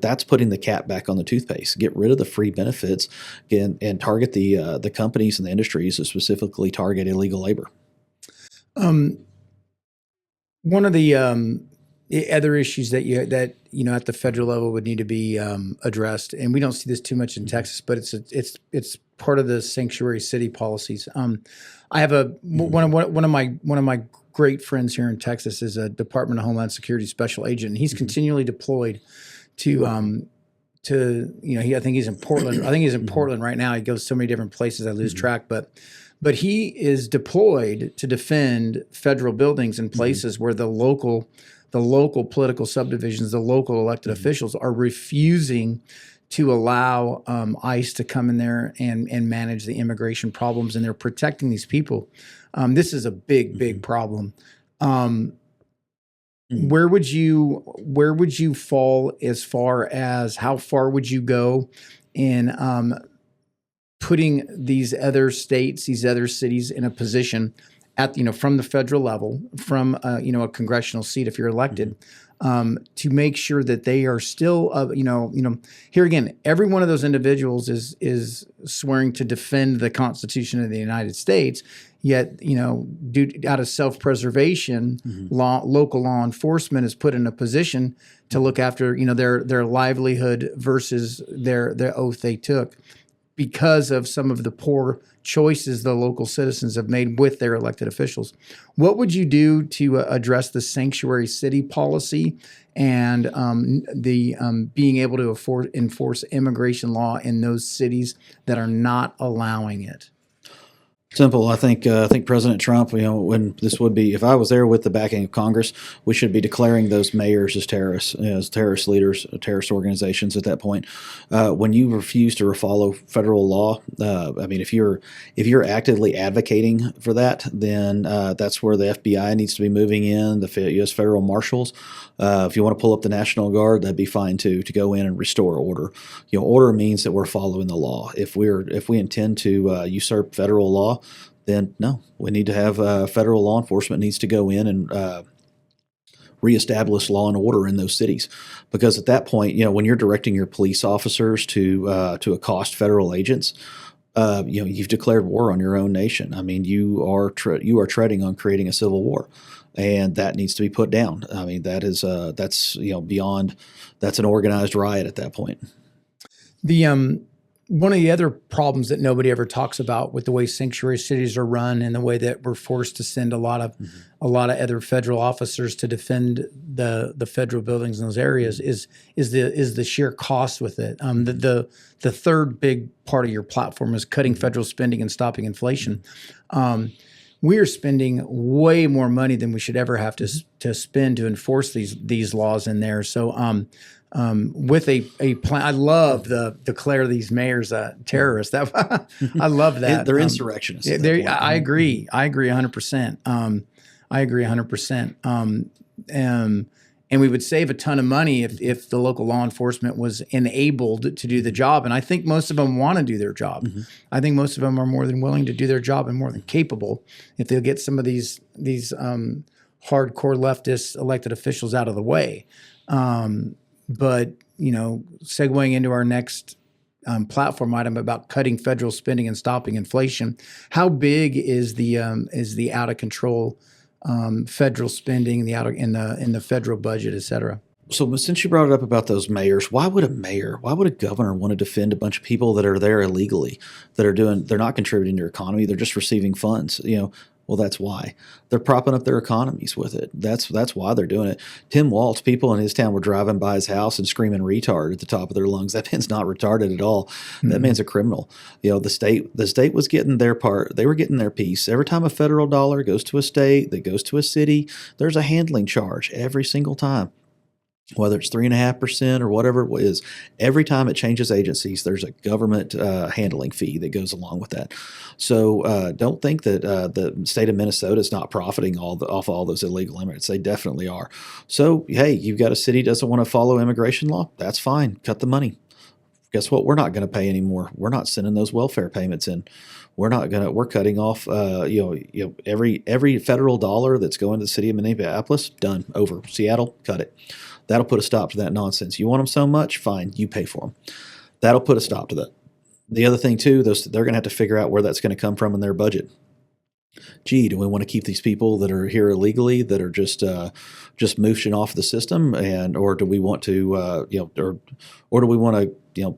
That's putting the cap back on the toothpaste. Get rid of the free benefits and target the companies and the industries that specifically target illegal labor.
One of the other issues that at the federal level would need to be addressed, and we don't see this too much in Texas, but it's part of the sanctuary city policies. I have one of my great friends here in Texas is a Department of Homeland Security special agent, and he's continually deployed to I think he's in Portland. I think he's in Portland right now. He goes so many different places I lose track, but he is deployed to defend federal buildings in places where the local political subdivisions, the local elected officials are refusing to allow ICE to come in there and manage the immigration problems, and they're protecting these people. This is a big problem. Where would you fall as far as how far would you go in putting these other states, these other cities in a position at from the federal level, from a congressional seat if you're elected, to make sure that they are still here again, every one of those individuals is swearing to defend the Constitution of the United States. Yet, out of self-preservation, local law enforcement is put in a position to look after, their livelihood versus their oath they took because of some of the poor choices the local citizens have made with their elected officials. What would you do to address the sanctuary city policy and being able to enforce immigration law in those cities that are not allowing it?
Simple. I think President Trump, when this would be, if I was there with the backing of Congress, we should be declaring those mayors as terrorists, as terrorist leaders, terrorist organizations at that point. When you refuse to follow federal law, if you're actively advocating for that, then that's where the FBI needs to be moving in, the U.S. federal marshals. If you want to pull up the National Guard, that'd be fine too, to go in and restore order. Order means that we're following the law. If we intend to usurp federal law, then no, we need to have federal law enforcement needs to go in and reestablish law and order in those cities. Because at that point, when you're directing your police officers to accost federal agents, you've declared war on your own nation. I mean, you are treading on creating a civil war, and that needs to be put down. I mean, that's beyond. That's an organized riot at that point.
One of the other problems that nobody ever talks about with the way sanctuary cities are run and the way that we're forced to send a lot of other federal officers to defend the federal buildings in those areas is the sheer cost with it. The third big part of your platform is cutting federal spending and stopping inflation. We are spending way more money than we should ever have to spend to enforce these laws in there. So with a plan, I love the declare these mayors terrorists. That I love that.
They're insurrectionists.
I agree. I agree 100%. I agree 100%. And we would save a ton of money if the local law enforcement was enabled to do the job. And I think most of them want to do their job. I think most of them are more than willing to do their job and more than capable if they'll get some of these hardcore leftist elected officials out of the way. But, segueing into our next platform item about cutting federal spending and stopping inflation, how big is the out of control federal spending, in the federal budget, et cetera?
So since you brought it up about those mayors, why would a governor want to defend a bunch of people that are there illegally, they're not contributing to your economy, they're just receiving funds? Well, that's why they're propping up their economies with it. That's why they're doing it. Tim Walz, people in his town were driving by his house and screaming retard at the top of their lungs. That man's not retarded at all. That man's a criminal. The state was getting their part. They were getting their piece. Every time a federal dollar goes to a state, that goes to a city, there's a handling charge every single time. Whether it's 3.5% or whatever it is, every time it changes agencies, there's a government handling fee that goes along with that. So don't think that the state of Minnesota is not profiting off all those illegal immigrants. They definitely are. So, hey, you've got a city doesn't want to follow immigration law. That's fine. Cut the money. Guess what? We're not going to pay anymore. We're not sending those welfare payments in. We're cutting off, every federal dollar that's going to the city of Minneapolis, done, over. Seattle, cut it. That'll put a stop to that nonsense. You want them so much? Fine, you pay for them. That'll put a stop to that. The other thing, too, they're going to have to figure out where that's going to come from in their budget. Gee, do we want to keep these people that are here illegally, that are just mooshing off the system, or do we want to, or do we want to,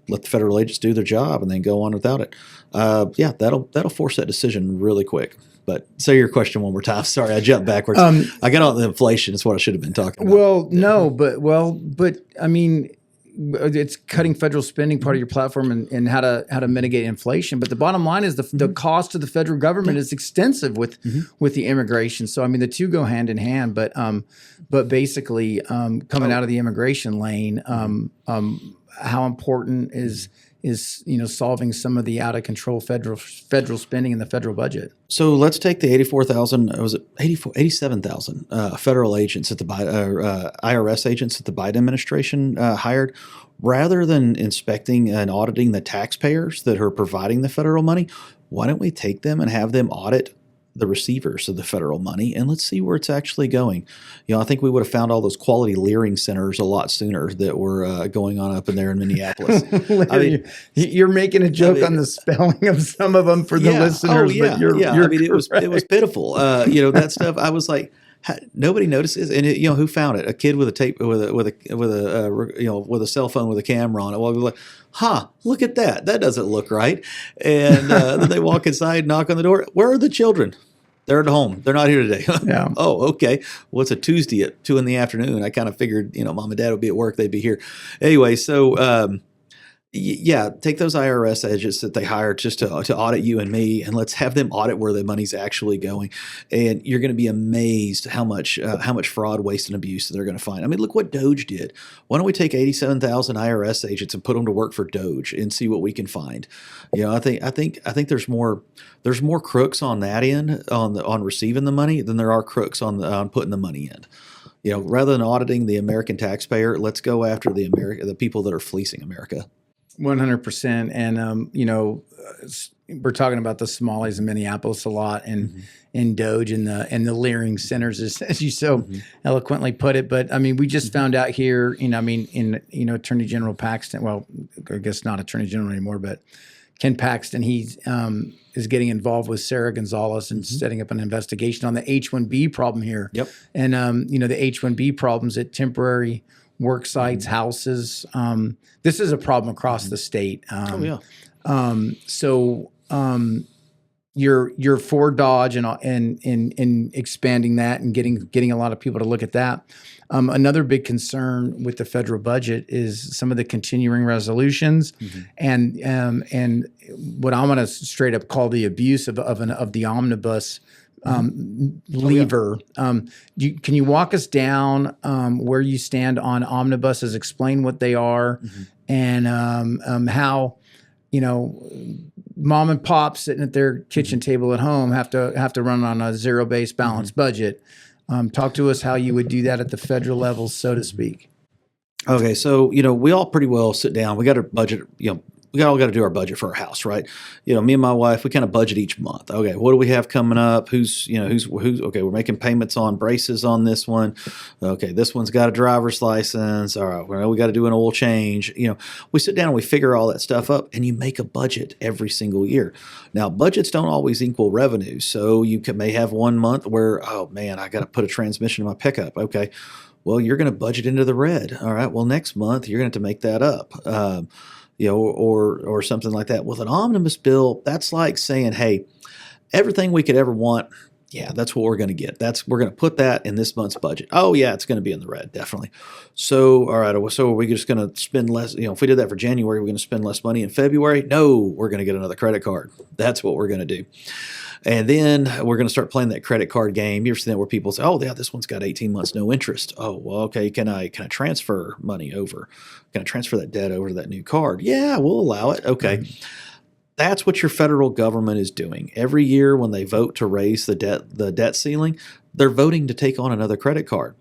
let the federal agents do their job and then go on without it? That'll force that decision really quick. But say your question one more time. Sorry, I jumped backwards. I got on the inflation. It's what I should have been talking about.
Well, no, but I mean, it's cutting federal spending, part of your platform, and how to mitigate inflation. But the bottom line is the cost to the federal government is extensive with the immigration. So I mean, the two go hand in hand. But basically, coming out of the immigration lane, how important is solving some of the out of control federal spending in the federal budget?
So let's take the 87,000 federal agents at the IRS agents that the Biden administration hired. Rather than inspecting and auditing the taxpayers that are providing the federal money, why don't we take them and have them audit the receivers of the federal money, and let's see where it's actually going. I think we would have found all those quality Leering centers a lot sooner that were going on up in there in Minneapolis.
You're making a joke on the spelling of some of them for the listeners, but you're
it was pitiful. That stuff. I was like, nobody notices, and who found it? A kid with a tape with a cell phone with a camera on it. Well, we're like, look at that. That doesn't look right. And then they walk inside, knock on the door. Where are the children? They're at home. They're not here today.
Yeah.
Oh, okay. Well, it's a Tuesday at 2 p.m. I kind of figured, mom and dad would be at work. They'd be here. Anyway, so take those IRS agents that they hired just to audit you and me, and let's have them audit where the money's actually going. And you're going to be amazed how much fraud, waste, and abuse they're going to find. I mean, look what Doge did. Why don't we take 87,000 IRS agents and put them to work for Doge and see what we can find? I think there's more crooks on that end on receiving the money than there are crooks on putting the money in. Rather than auditing the American taxpayer, let's go after the people that are fleecing America.
100%. And, we're talking about the Somalis in Minneapolis a lot, and in Doge and the Leering centers, as you so eloquently put it. But I mean, we just found out here, Attorney General Paxton, well, I guess not Attorney General anymore, but Ken Paxton, he is getting involved with Sarah Gonzalez and setting up an investigation on the H-1B problem here. Yep. And, the H-1B problems at temporary work sites, houses. This is a problem across the state. You're for Dodge and expanding that and getting a lot of people to look at that. Another big concern with the federal budget is some of the continuing resolutions and what I'm going to straight up call the abuse of the omnibus lever. Can you walk us down where you stand on omnibuses? Explain what they are and how mom and pop sitting at their kitchen table at home have to run on a zero-based balanced budget. Talk to us how you would do that at the federal level, so to speak.
Okay, so we all pretty well sit down. We got our budget. We all got to do our budget for our house, right? Me and my wife, we kind of budget each month. Okay, what do we have coming up? Who's okay, we're making payments on braces on this one. Okay, this one's got a driver's license. All right, well, we got to do an oil change. We sit down and we figure all that stuff up, and you make a budget every single year. Now, budgets don't always equal revenue, so may have one month where, oh man, I got to put a transmission in my pickup. Okay, well, you're going to budget into the red. All right, well, next month you're going to have to make that up. Or something like that. With an omnibus bill, that's like saying, hey, everything we could ever want, yeah, that's what we're going to get. We're going to put that in this month's budget. Oh, yeah, it's going to be in the red, definitely. So, all right, so are we just going to spend less? If we did that for January, we're going to spend less money in February? No, we're going to get another credit card. That's what we're going to do. And then we're going to start playing that credit card game. You ever seen that where people say, oh, yeah, this one's got 18 months, no interest. Oh, well, okay, can I transfer money over? Can I transfer that debt over to that new card? Yeah, we'll allow it. Okay. Mm-hmm. That's what your federal government is doing. Every year when they vote to raise the debt ceiling, they're voting to take on another credit card.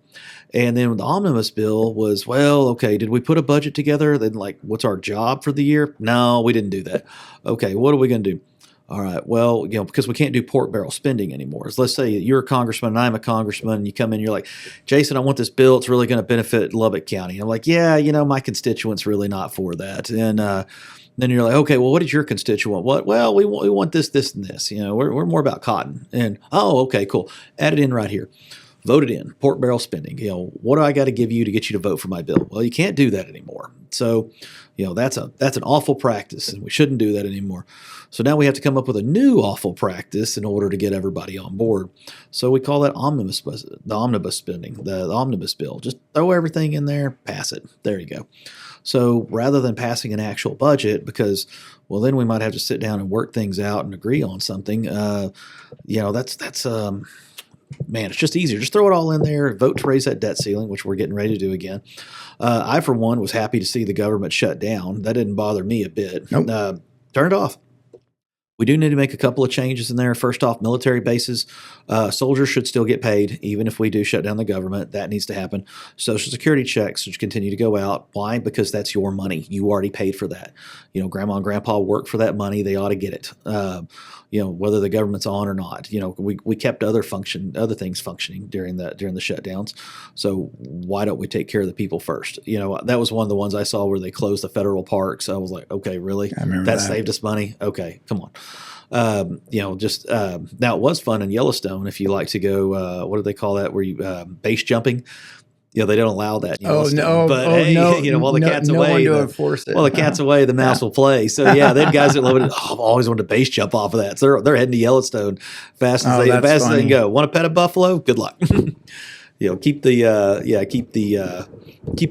And then the omnibus bill was, well, okay, did we put a budget together? Then what's our job for the year? No, we didn't do that. Okay, what are we going to do? All right. Well, because we can't do pork barrel spending anymore. So let's say you're a congressman and I'm a congressman, and you come in, you're like, Jason, I want this bill. It's really going to benefit Lubbock County. And I'm like, yeah, my constituent's really not for that. And then you're like, okay, well, what is your constituent? What? Well, we want this, this, and this. We're more about cotton. And okay, cool. Add it in right here. Vote it in. Pork barrel spending. What do I got to give you to get you to vote for my bill? Well, you can't do that anymore. So, that's an awful practice, and we shouldn't do that anymore. So now we have to come up with a new awful practice in order to get everybody on board. So we call that the omnibus spending, the omnibus bill. Just throw everything in there, pass it. There you go. So rather than passing an actual budget, because, well, then we might have to sit down and work things out and agree on something. Man, it's just easier. Just throw it all in there, vote to raise that debt ceiling, which we're getting ready to do again. I, for one, was happy to see the government shut down. That didn't bother me a bit. Nope. Turn it off. We do need to make a couple of changes in there. First off, military bases. Soldiers should still get paid, even if we do shut down the government. That needs to happen. Social Security checks should continue to go out. Why? Because that's your money. You already paid for that. Grandma and grandpa worked for that money. They ought to get it. Whether the government's on or not. We kept other things functioning during the shutdowns. So why don't we take care of the people first? That was one of the ones I saw where they closed the federal parks. I was like, okay, really?
I remember
that saved us money. Okay, come on. Now it was fun in Yellowstone. If you like to go, what do they call that? Where you base jumping? They don't allow that.
Oh no!
But while the cat's
no
away,
one to enforce it.
While the cat's away, the mouse will play. So yeah, them guys that love it. Oh, I've always wanted to base jump off of that. So they're heading to Yellowstone fast as they can go. Want to pet a buffalo? Good luck. Keep the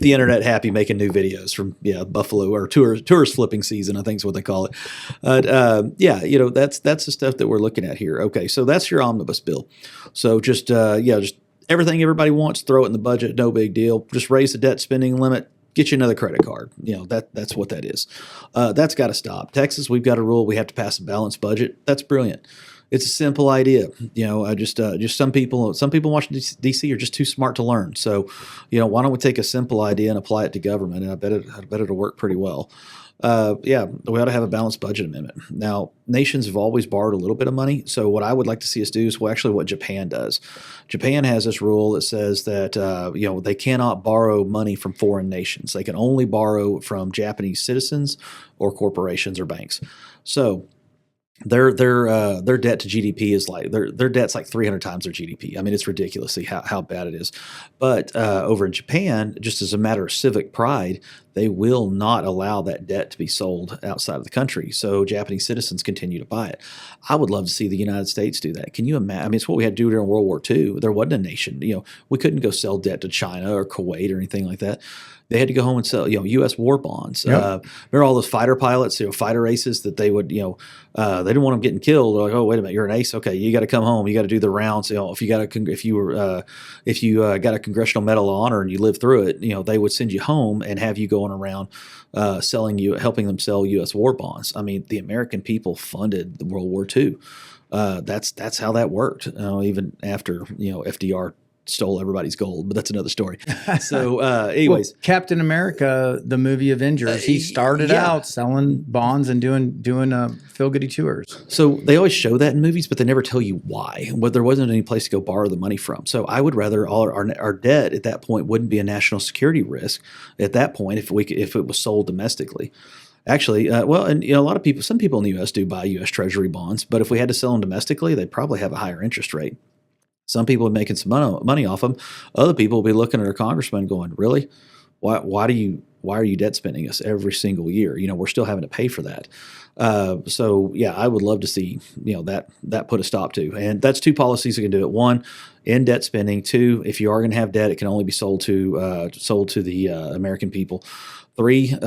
internet happy making new videos from buffalo or tourist flipping season, I think is what they call it. That's the stuff that we're looking at here. Okay, so that's your omnibus bill. So just everything everybody wants, throw it in the budget, no big deal. Just raise the debt spending limit, get you another credit card. That's what that is. That's got to stop. Texas, we've got a rule we have to pass a balanced budget. That's brilliant. It's a simple idea. Just some people in Washington, D.C. are just too smart to learn. So, why don't we take a simple idea and apply it to government? And I bet it'll work pretty well. We ought to have a balanced budget amendment. Now, nations have always borrowed a little bit of money. So what I would like to see us do is what Japan does. Japan has this rule that says that, they cannot borrow money from foreign nations. They can only borrow from Japanese citizens or corporations or banks. So their debt to GDP is their debt's like 300 times their GDP. I mean, it's ridiculously how bad it is. But over in Japan, just as a matter of civic pride, they will not allow that debt to be sold outside of the country. So Japanese citizens continue to buy it. I would love to see the United States do that. Can you imagine? I mean, it's what we had to do during World War II. There wasn't a nation. We couldn't go sell debt to China or Kuwait or anything like that. They had to go home and sell, U.S. war bonds. Yep. Remember all those fighter pilots, fighter aces that they would, they didn't want them getting killed. They're like, oh, wait a minute, you're an ace. Okay, you got to come home. You got to do the rounds. If you got a Congressional Medal of Honor and you lived through it, they would send you home and have you going around helping them sell U.S. war bonds. I mean, the American people funded World War II. That's how that worked. Even after FDR stole everybody's gold, but that's another story. So, anyways,
well, Captain America, the movie Avengers, he started out selling bonds and doing feel-goody tours.
So they always show that in movies, but they never tell you why. But there wasn't any place to go borrow the money from. So I would rather all our debt at that point wouldn't be a national security risk at that point if it was sold domestically. Actually, and a lot of people, some people in the U.S. do buy U.S. Treasury bonds, but if we had to sell them domestically, they'd probably have a higher interest rate. Some people are making some money off them. Other people will be looking at their congressman going, really? Why are you debt spending us every single year? We're still having to pay for that. So yeah, I would love to see, that put a stop to. And that's two policies that can do it. One, end debt spending. Two, if you are going to have debt, it can only be sold to the American people. Three, take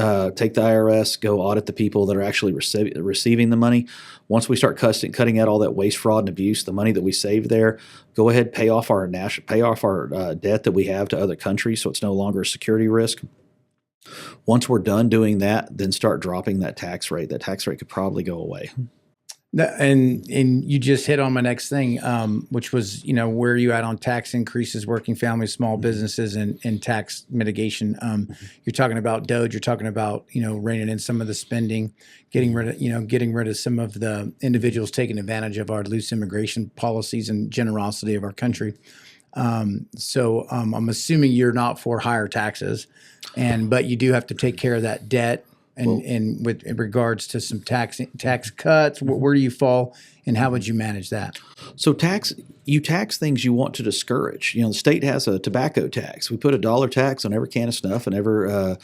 the IRS, go audit the people that are actually receiving the money. Once we start cutting out all that waste, fraud, and abuse, the money that we save there, go ahead, pay off our debt that we have to other countries, so it's no longer a security risk. Once we're done doing that, then start dropping that tax rate. That tax rate could probably go away.
And you just hit on my next thing, which was, where are you at on tax increases, working families, small businesses, and tax mitigation? You're talking about DOGE. You're talking about, reining in some of the spending, getting rid of some of the individuals taking advantage of our loose immigration policies and generosity of our country. So I'm assuming you're not for higher taxes, but you do have to take care of that debt. And with in regards to some tax cuts, where do you fall, and how would you manage that?
So you tax things you want to discourage. The state has a tobacco tax. We put $1 tax on every can of snuff and every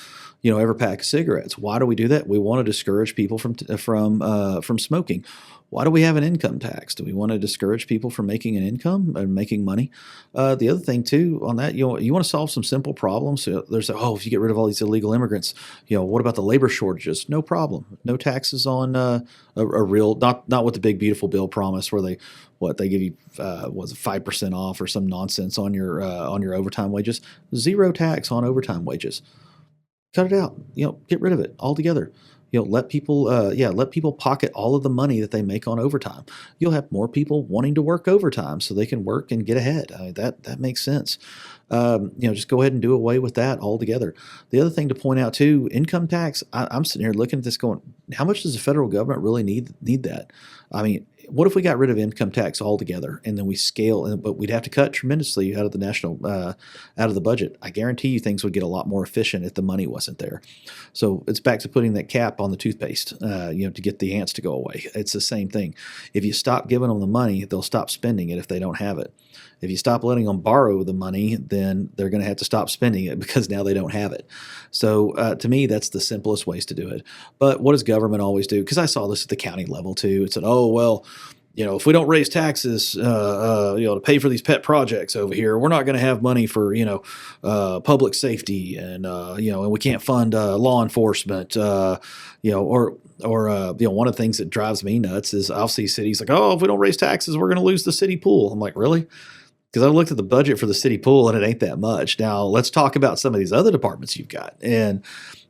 pack of cigarettes. Why do we do that? We want to discourage people from smoking. Why do we have an income tax? Do we want to discourage people from making an income and making money? The other thing too on that, you want to solve some simple problems. So there's if you get rid of all these illegal immigrants, what about the labor shortages? No problem. No taxes on a real, not what the big beautiful bill promise where they give you was 5% off or some nonsense on your overtime wages. Zero tax on overtime wages. Cut it out. Get rid of it altogether. Let people pocket all of the money that they make on overtime. You'll have more people wanting to work overtime so they can work and get ahead. That makes sense. Just go ahead and do away with that altogether. The other thing to point out too, income tax. I'm sitting here looking at this going, how much does the federal government really need that? I mean, what if we got rid of income tax altogether and then we scale, but we'd have to cut tremendously out of the budget. I guarantee you things would get a lot more efficient if the money wasn't there. So it's back to putting that cap on the toothpaste, to get the ants to go away. It's the same thing. If you stop giving them the money, they'll stop spending it if they don't have it. If you stop letting them borrow the money, then they're going to have to stop spending it because now they don't have it. So to me, that's the simplest ways to do it. But what does government always do? Because I saw this at the county level too. It said, oh, well, if we don't raise taxes, to pay for these pet projects over here, we're not going to have money for, public safety and we can't fund law enforcement, or one of the things that drives me nuts is I'll see cities like, oh, if we don't raise taxes, we're going to lose the city pool. I'm like, really? Because I looked at the budget for the city pool and it ain't that much. Now let's talk about some of these other departments you've got. And,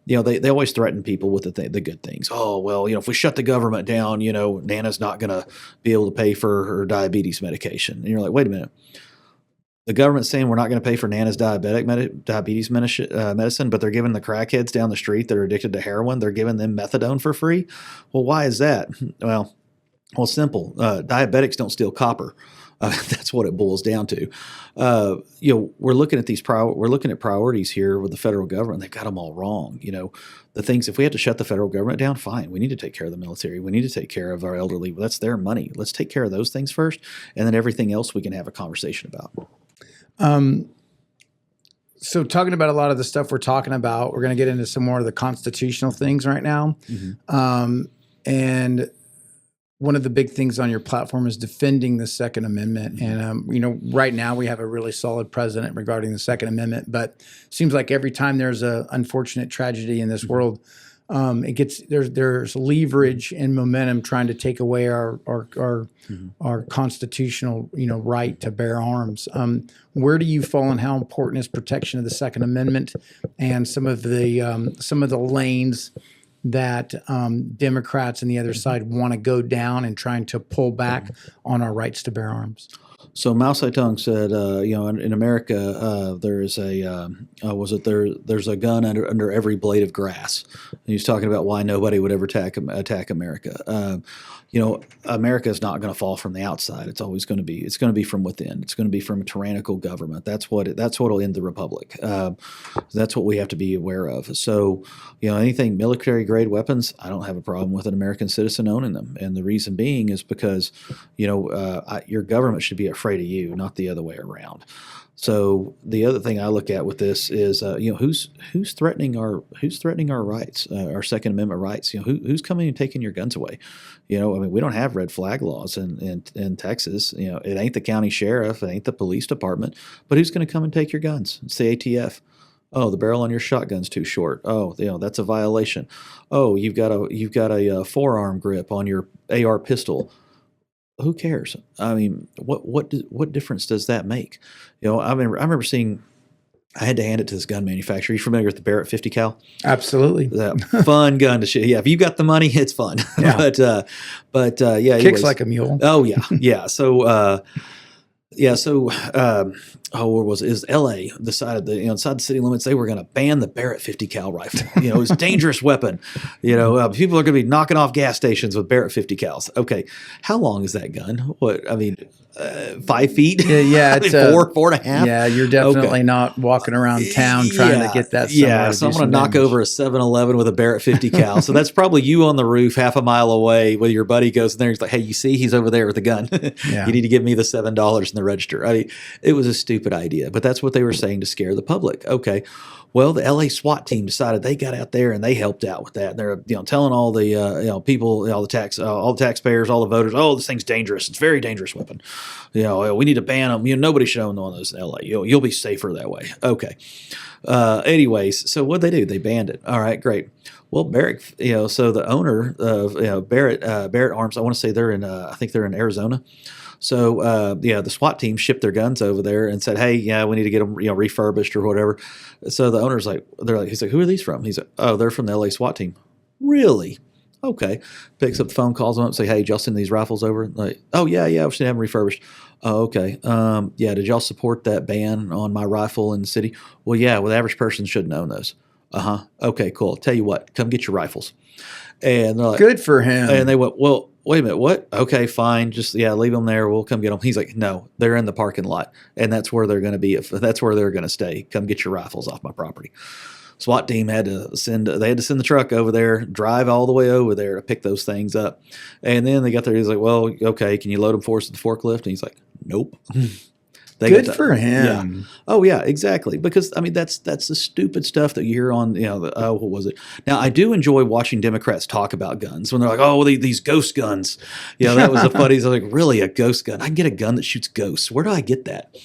they always threaten people with the good things. Oh, well, if we shut the government down, Nana's not going to be able to pay for her diabetes medication. And you're like, wait a minute. The government's saying we're not going to pay for Nana's diabetes medicine, but they're giving the crackheads down the street that are addicted to heroin, they're giving them methadone for free. Well, why is that? Well, simple. Diabetics don't steal copper. That's what it boils down to. We're looking at we're looking at priorities here with the federal government. They've got them all wrong. The things, if we had to shut the federal government down, fine. We need to take care of the military. We need to take care of our elderly. That's their money. Let's take care of those things first. And then everything else we can have a conversation about.
So talking about a lot of the stuff we're talking about, we're going to get into some more of the constitutional things right now. Mm-hmm. And one of the big things on your platform is defending the Second Amendment. And, right now we have a really solid president regarding the Second Amendment, but it seems like every time there's an unfortunate tragedy in this world, there's leverage and momentum trying to take away our constitutional, right to bear arms. Where do you fall and how important is protection of the Second Amendment and some of the lanes that Democrats and the other side want to go down and trying to pull back on our rights to bear arms?
So Mao Zedong said, in America, there's a gun under every blade of grass. And he's talking about why nobody would ever attack America. America is not going to fall from the outside. It's always going to be from within. It's going to be from a tyrannical government. That's what'll end the republic. That's what we have to be aware of. So, anything military grade weapons, I don't have a problem with an American citizen owning them. And the reason being is because, your government should be afraid of you, not the other way around. So the other thing I look at with this is, who's threatening our rights, our Second Amendment rights? Who's coming and taking your guns away? We don't have red flag laws in Texas. It ain't the county sheriff, it ain't the police department, but who's going to come and take your guns? It's the ATF. Oh, the barrel on your shotgun's too short. Oh, that's a violation. Oh, you've got a forearm grip on your AR pistol. Who cares? I mean, what difference does that make? I remember seeing. I had to hand it to this gun manufacturer. You familiar with the Barrett 50 cal?
Absolutely.
That fun gun to shoot. Yeah, if you got the money, it's fun.
Yeah.
but yeah,
kicks
anyways.
like a mule.
Oh yeah, yeah. So. Where was it? It was L.A. decided that inside the city limits they were going to ban the Barrett 50 cal rifle. It was a dangerous weapon. People are going to be knocking off gas stations with Barrett 50 cals. Okay, how long is that gun? What 5 feet?
Yeah,
it's 4.5.
Yeah, you're definitely not walking around town trying to get that.
Yeah, so I'm going to knock over a 7-Eleven with a Barrett 50 cal. So that's probably you on the roof, half a mile away, where your buddy goes in there. He's like, "Hey, you see, he's over there with the gun.
Yeah.
You need to give me the $7 in the register." It was a stupid idea, but that's what they were saying to scare the public. Okay. Well, the LA SWAT team decided they got out there and they helped out with that. And they're telling all the people, all the taxpayers, all the voters, oh, this thing's dangerous. It's a very dangerous weapon. We need to ban them. Nobody should own one of those in LA. You'll be safer that way. Okay. Anyways, so what'd they do? They banned it. All right, great. Well, Barrett, so the owner of Barrett Arms, I want to say I think they're in Arizona. So, the SWAT team shipped their guns over there and said, "Hey, yeah, we need to get them, refurbished or whatever." So the owner's like, he's like, "Who are these from?" He's like, "Oh, they're from the LA SWAT team." Really? Okay. Picks up the phone, calls them up, say, "Hey, did y'all send these rifles over?" Like, "Oh yeah, we should have them refurbished." "Oh, okay. Yeah, did y'all support that ban on my rifle in the city?" "Well, yeah. Well, the average person shouldn't own those." "Uh-huh. Okay, cool. Tell you what, come get your rifles." And they're like,
good for him.
And they went, "Well, wait a minute, what? Okay, fine. Just, leave them there. We'll come get them." He's like, "No, they're in the parking lot. And that's where they're going to be. That's where they're going to stay. Come get your rifles off my property." SWAT team had to send the truck over there, drive all the way over there to pick those things up. And then they got there. He's like, "Well, okay, can you load them for us at the forklift?" And he's like, "Nope."
Good for him.
Yeah. Oh yeah, exactly. Because that's the stupid stuff that you hear on what was it? Now I do enjoy watching Democrats talk about guns when they're like, "Oh, well, these ghost guns." That was the funniest. I was like, "Really, a ghost gun? I can get a gun that shoots ghosts. Where do I get that?"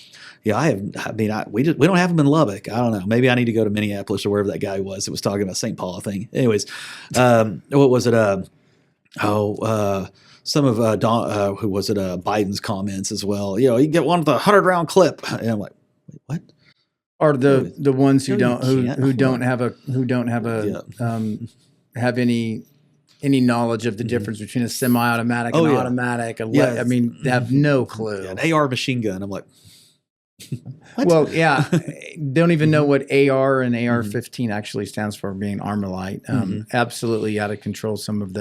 Yeah, we don't have them in Lubbock. I don't know. Maybe I need to go to Minneapolis or wherever that guy was that was talking about St. Paul thing. Anyways, what was it? Some of Biden's comments as well. You can get one with a 100-round clip, and I'm like, wait, what?
Are the ones who don't have any knowledge of the difference between a semi-automatic and automatic? They have no clue.
Yeah, an AR machine gun. I'm like, what?
Well, yeah, don't even know what AR and AR-15 actually stands for, being Armalite. Absolutely out of control. Some of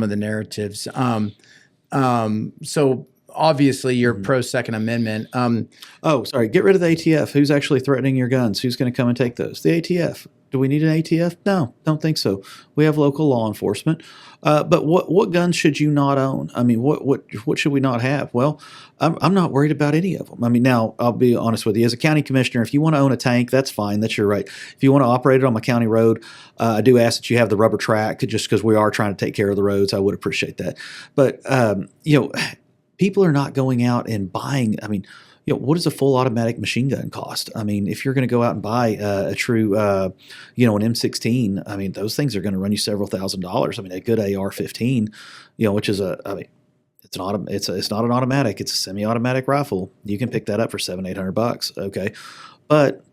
the narratives. So obviously you're pro Second Amendment.
Sorry. Get rid of the ATF. Who's actually threatening your guns? Who's going to come and take those? The ATF. Do we need an ATF? No, don't think so. We have local law enforcement. But what guns should you not own? I mean, what should we not have? Well, I'm not worried about any of them. I mean, now I'll be honest with you. As a county commissioner, if you want to own a tank, that's fine. That's your right. If you want to operate it on my county road, I do ask that you have the rubber track, just because we are trying to take care of the roads. I would appreciate that. But people are not going out and buying. I mean, what does a full automatic machine gun cost? I mean, if you're going to go out and buy a true, an M16, I mean, those things are going to run you several $1,000s. I mean, a good AR-15, which is it's not an automatic, it's a semi-automatic rifle. You can pick that up for $700-800. Okay, but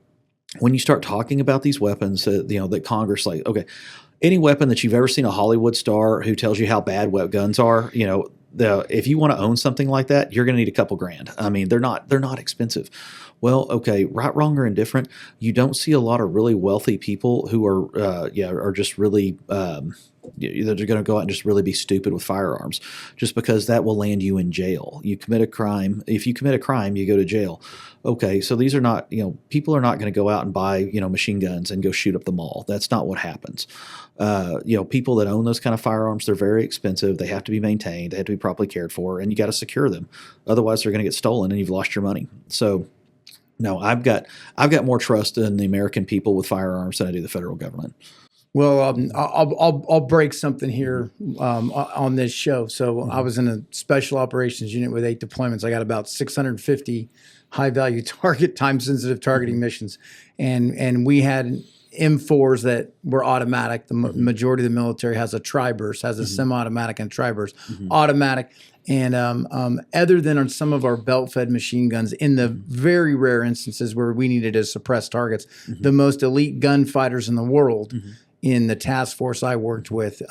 when you start talking about these weapons, that Congress, like, okay, any weapon that you've ever seen a Hollywood star who tells you how bad guns are, if you want to own something like that, you're going to need a couple grand. I mean, they're not expensive. Well, okay, right, wrong, or indifferent. You don't see a lot of really wealthy people who are just really they're going to go out and just really be stupid with firearms, just because that will land you in jail. You commit a crime. If you commit a crime, you go to jail. Okay, so these are not, people are not going to go out and buy, machine guns and go shoot up the mall. That's not what happens. People that own those kind of firearms, they're very expensive. They have to be maintained. They have to be properly cared for, and you got to secure them. Otherwise, they're going to get stolen, and you've lost your money. So, no, I've got more trust in the American people with firearms than I do the federal government.
Well, I'll break something here on this show. So I was in a special operations unit with 8 deployments. I got about 650 high value time sensitive targeting missions, and we had M4s that were automatic. The majority of the military has a tri-burst, has a semi-automatic and tri-burst, automatic. And other than on some of our belt-fed machine guns, in the very rare instances where we needed to suppress targets, the most elite gunfighters in the world in the task force I worked with,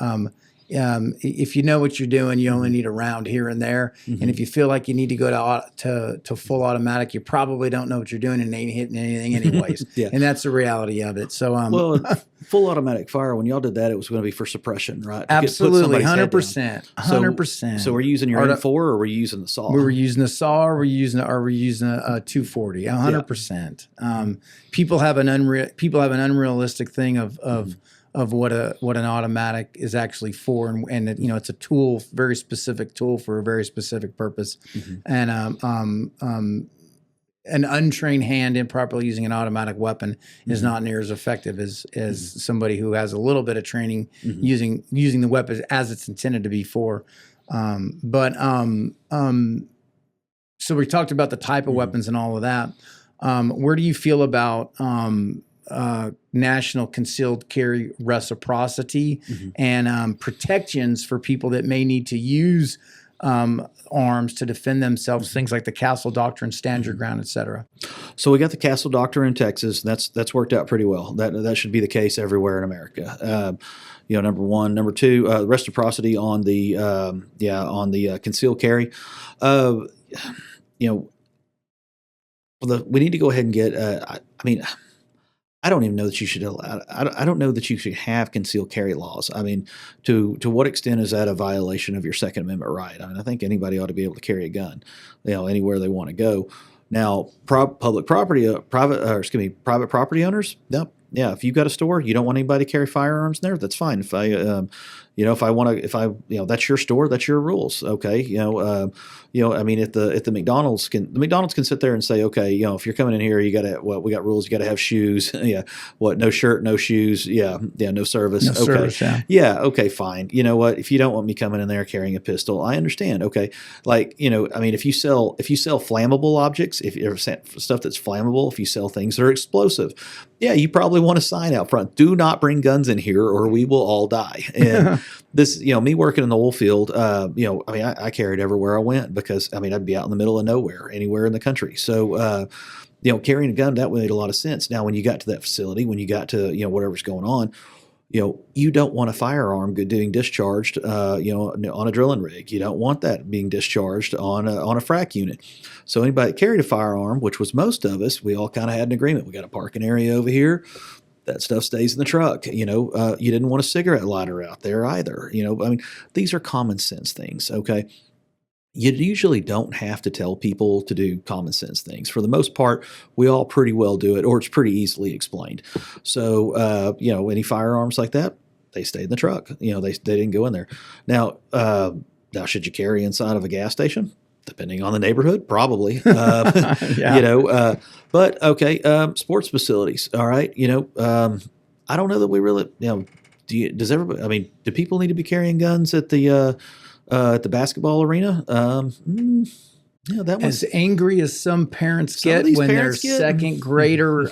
if you know what you're doing, you only need a round here and there. And if you feel like you need to go to full automatic, you probably don't know what you're doing and ain't hitting anything anyways. And that's the reality of it. So,
well, full automatic fire, when y'all did that, it was going to be for suppression, right?
Absolutely, 100%, 100%.
So we're using your M4 or we're using the saw?
We were using the saw, or we're using a 240, 100%. People have an unrealistic thing of what an automatic is actually for, and it's a tool, very specific tool for a very specific purpose, and an untrained hand improperly using an automatic weapon is not near as effective as somebody who has a little bit of training using the weapon as it's intended to be for. So we talked about the type of weapons and all of that. Where do you feel about national concealed carry reciprocity and protections for people that may need to use arms to defend themselves, things like the Castle Doctrine, stand your ground, et cetera?
So we got the Castle Doctrine in Texas. That's worked out pretty well. That should be the case everywhere in America. Number one. Number two, reciprocity on the concealed carry. We need to go ahead and get. I don't even know that you should. I don't know that you should have concealed carry laws. I mean, to what extent is that a violation of your Second Amendment right? I mean, I think anybody ought to be able to carry a gun, anywhere they want to go. Now, private property owners, no. Yeah, if you've got a store, you don't want anybody to carry firearms there, that's fine. If that's your store, that's your rules. Okay. If the McDonald's can sit there and say, okay, if you're coming in here, we got rules. You got to have shoes. No shirt, no shoes. No service.
No
okay.
Service,
Okay, fine. You know what? If you don't want me coming in there carrying a pistol, I understand. Okay. If you sell flammable objects, if you're stuff that's flammable, if you sell things that are explosive, you probably want a sign out front. Do not bring guns in here or we will all die. And this, me working in the oil field, I carried everywhere I went because, I'd be out in the middle of nowhere, anywhere in the country. So, carrying a gun, that made a lot of sense. Now, when you got to that facility, when you got to, whatever's going on, you don't want a firearm being discharged, on a drilling rig. You don't want that being discharged on a frac unit. So anybody that carried a firearm, which was most of us, we all kind of had an agreement. We got a parking area over here. That stuff stays in the truck. You didn't want a cigarette lighter out there either. These are common sense things. Okay. You usually don't have to tell people to do common sense things. For the most part, we all pretty well do it, or it's pretty easily explained. So, any firearms like that, they stayed in the truck. They didn't go in there. Now, should you carry inside of a gas station? Depending on the neighborhood, probably. But okay, sports facilities. All right. I don't know that we really. Does everybody? Do people need to be carrying guns at the basketball arena? Yeah, that was
as angry as some parents get
these
when their
parents get.
second grader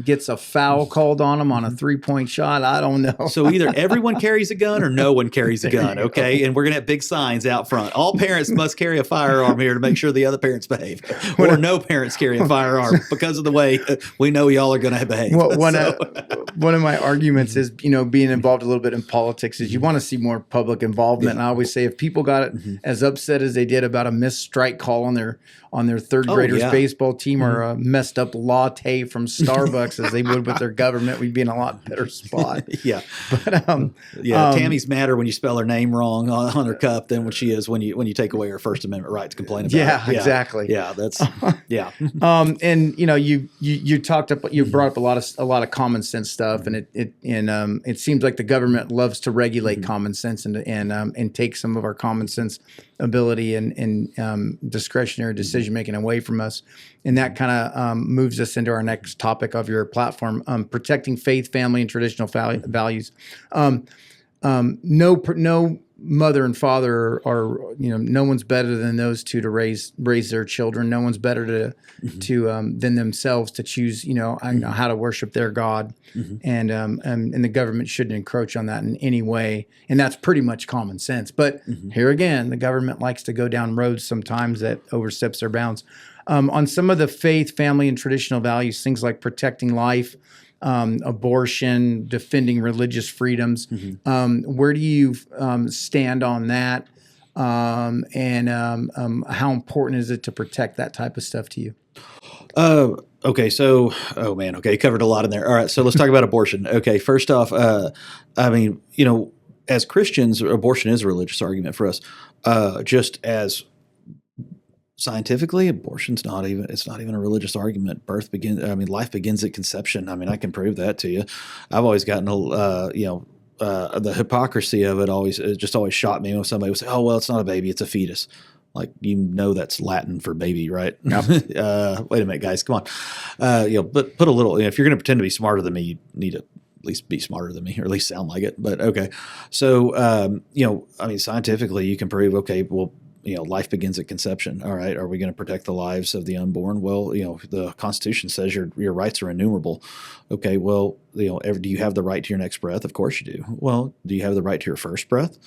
gets a foul called on them on a 3-point shot. I don't know.
So either everyone carries a gun or no one carries a gun, okay? And we're going to have big signs out front. All parents must carry a firearm here to make sure the other parents behave. Or no parents carry a firearm because of the way we know y'all are going to behave.
Well, one of my arguments is, being involved a little bit in politics is you want to see more public involvement. And I always say if people got it as upset as they did about a missed strike call on their third graders baseball team or a messed up latte from Starbucks as they would with their government, we'd be in a lot better spot.
Yeah.
But
Tammy's madder when you spell her name wrong on her cup than what she is when you take away her First Amendment right to complain about it.
Yeah, exactly.
Yeah, that's
and you brought up a lot of common sense stuff, and it seems like the government loves to regulate common sense and take some of our common sense ability and discretionary decision making away from us, and that kind of moves us into our next topic of your platform: protecting faith, family, and traditional values. No mother and father are no one's better than those two to raise their children. No one's better than themselves to choose how to worship their God, and the government shouldn't encroach on that in any way. And that's pretty much common sense. But here again, the government likes to go down roads sometimes that oversteps their bounds. On some of the faith, family, and traditional values, things like protecting life, abortion, defending religious freedoms. Where do you stand on that? And how important is it to protect that type of stuff to you?
Okay. So, covered a lot in there. All right. So let's talk about abortion. Okay. First off, as Christians, abortion is a religious argument for us. Just as scientifically, abortion's not even a religious argument. Life begins at conception. I can prove that to you. I've always gotten the hypocrisy of it always shocked me when somebody would say, "Oh, well, it's not a baby, it's a fetus." Like, that's Latin for baby, right? Yep. Wait a minute, guys, come on. But put a little. If you're going to pretend to be smarter than me, you need to at least be smarter than me, or at least sound like it. But okay, so scientifically, you can prove. Okay, well, life begins at conception. All right. Are we going to protect the lives of the unborn? Well, the Constitution says your rights are innumerable. Okay. Well, do you have the right to your next breath? Of course you do. Well, do you have the right to your first breath?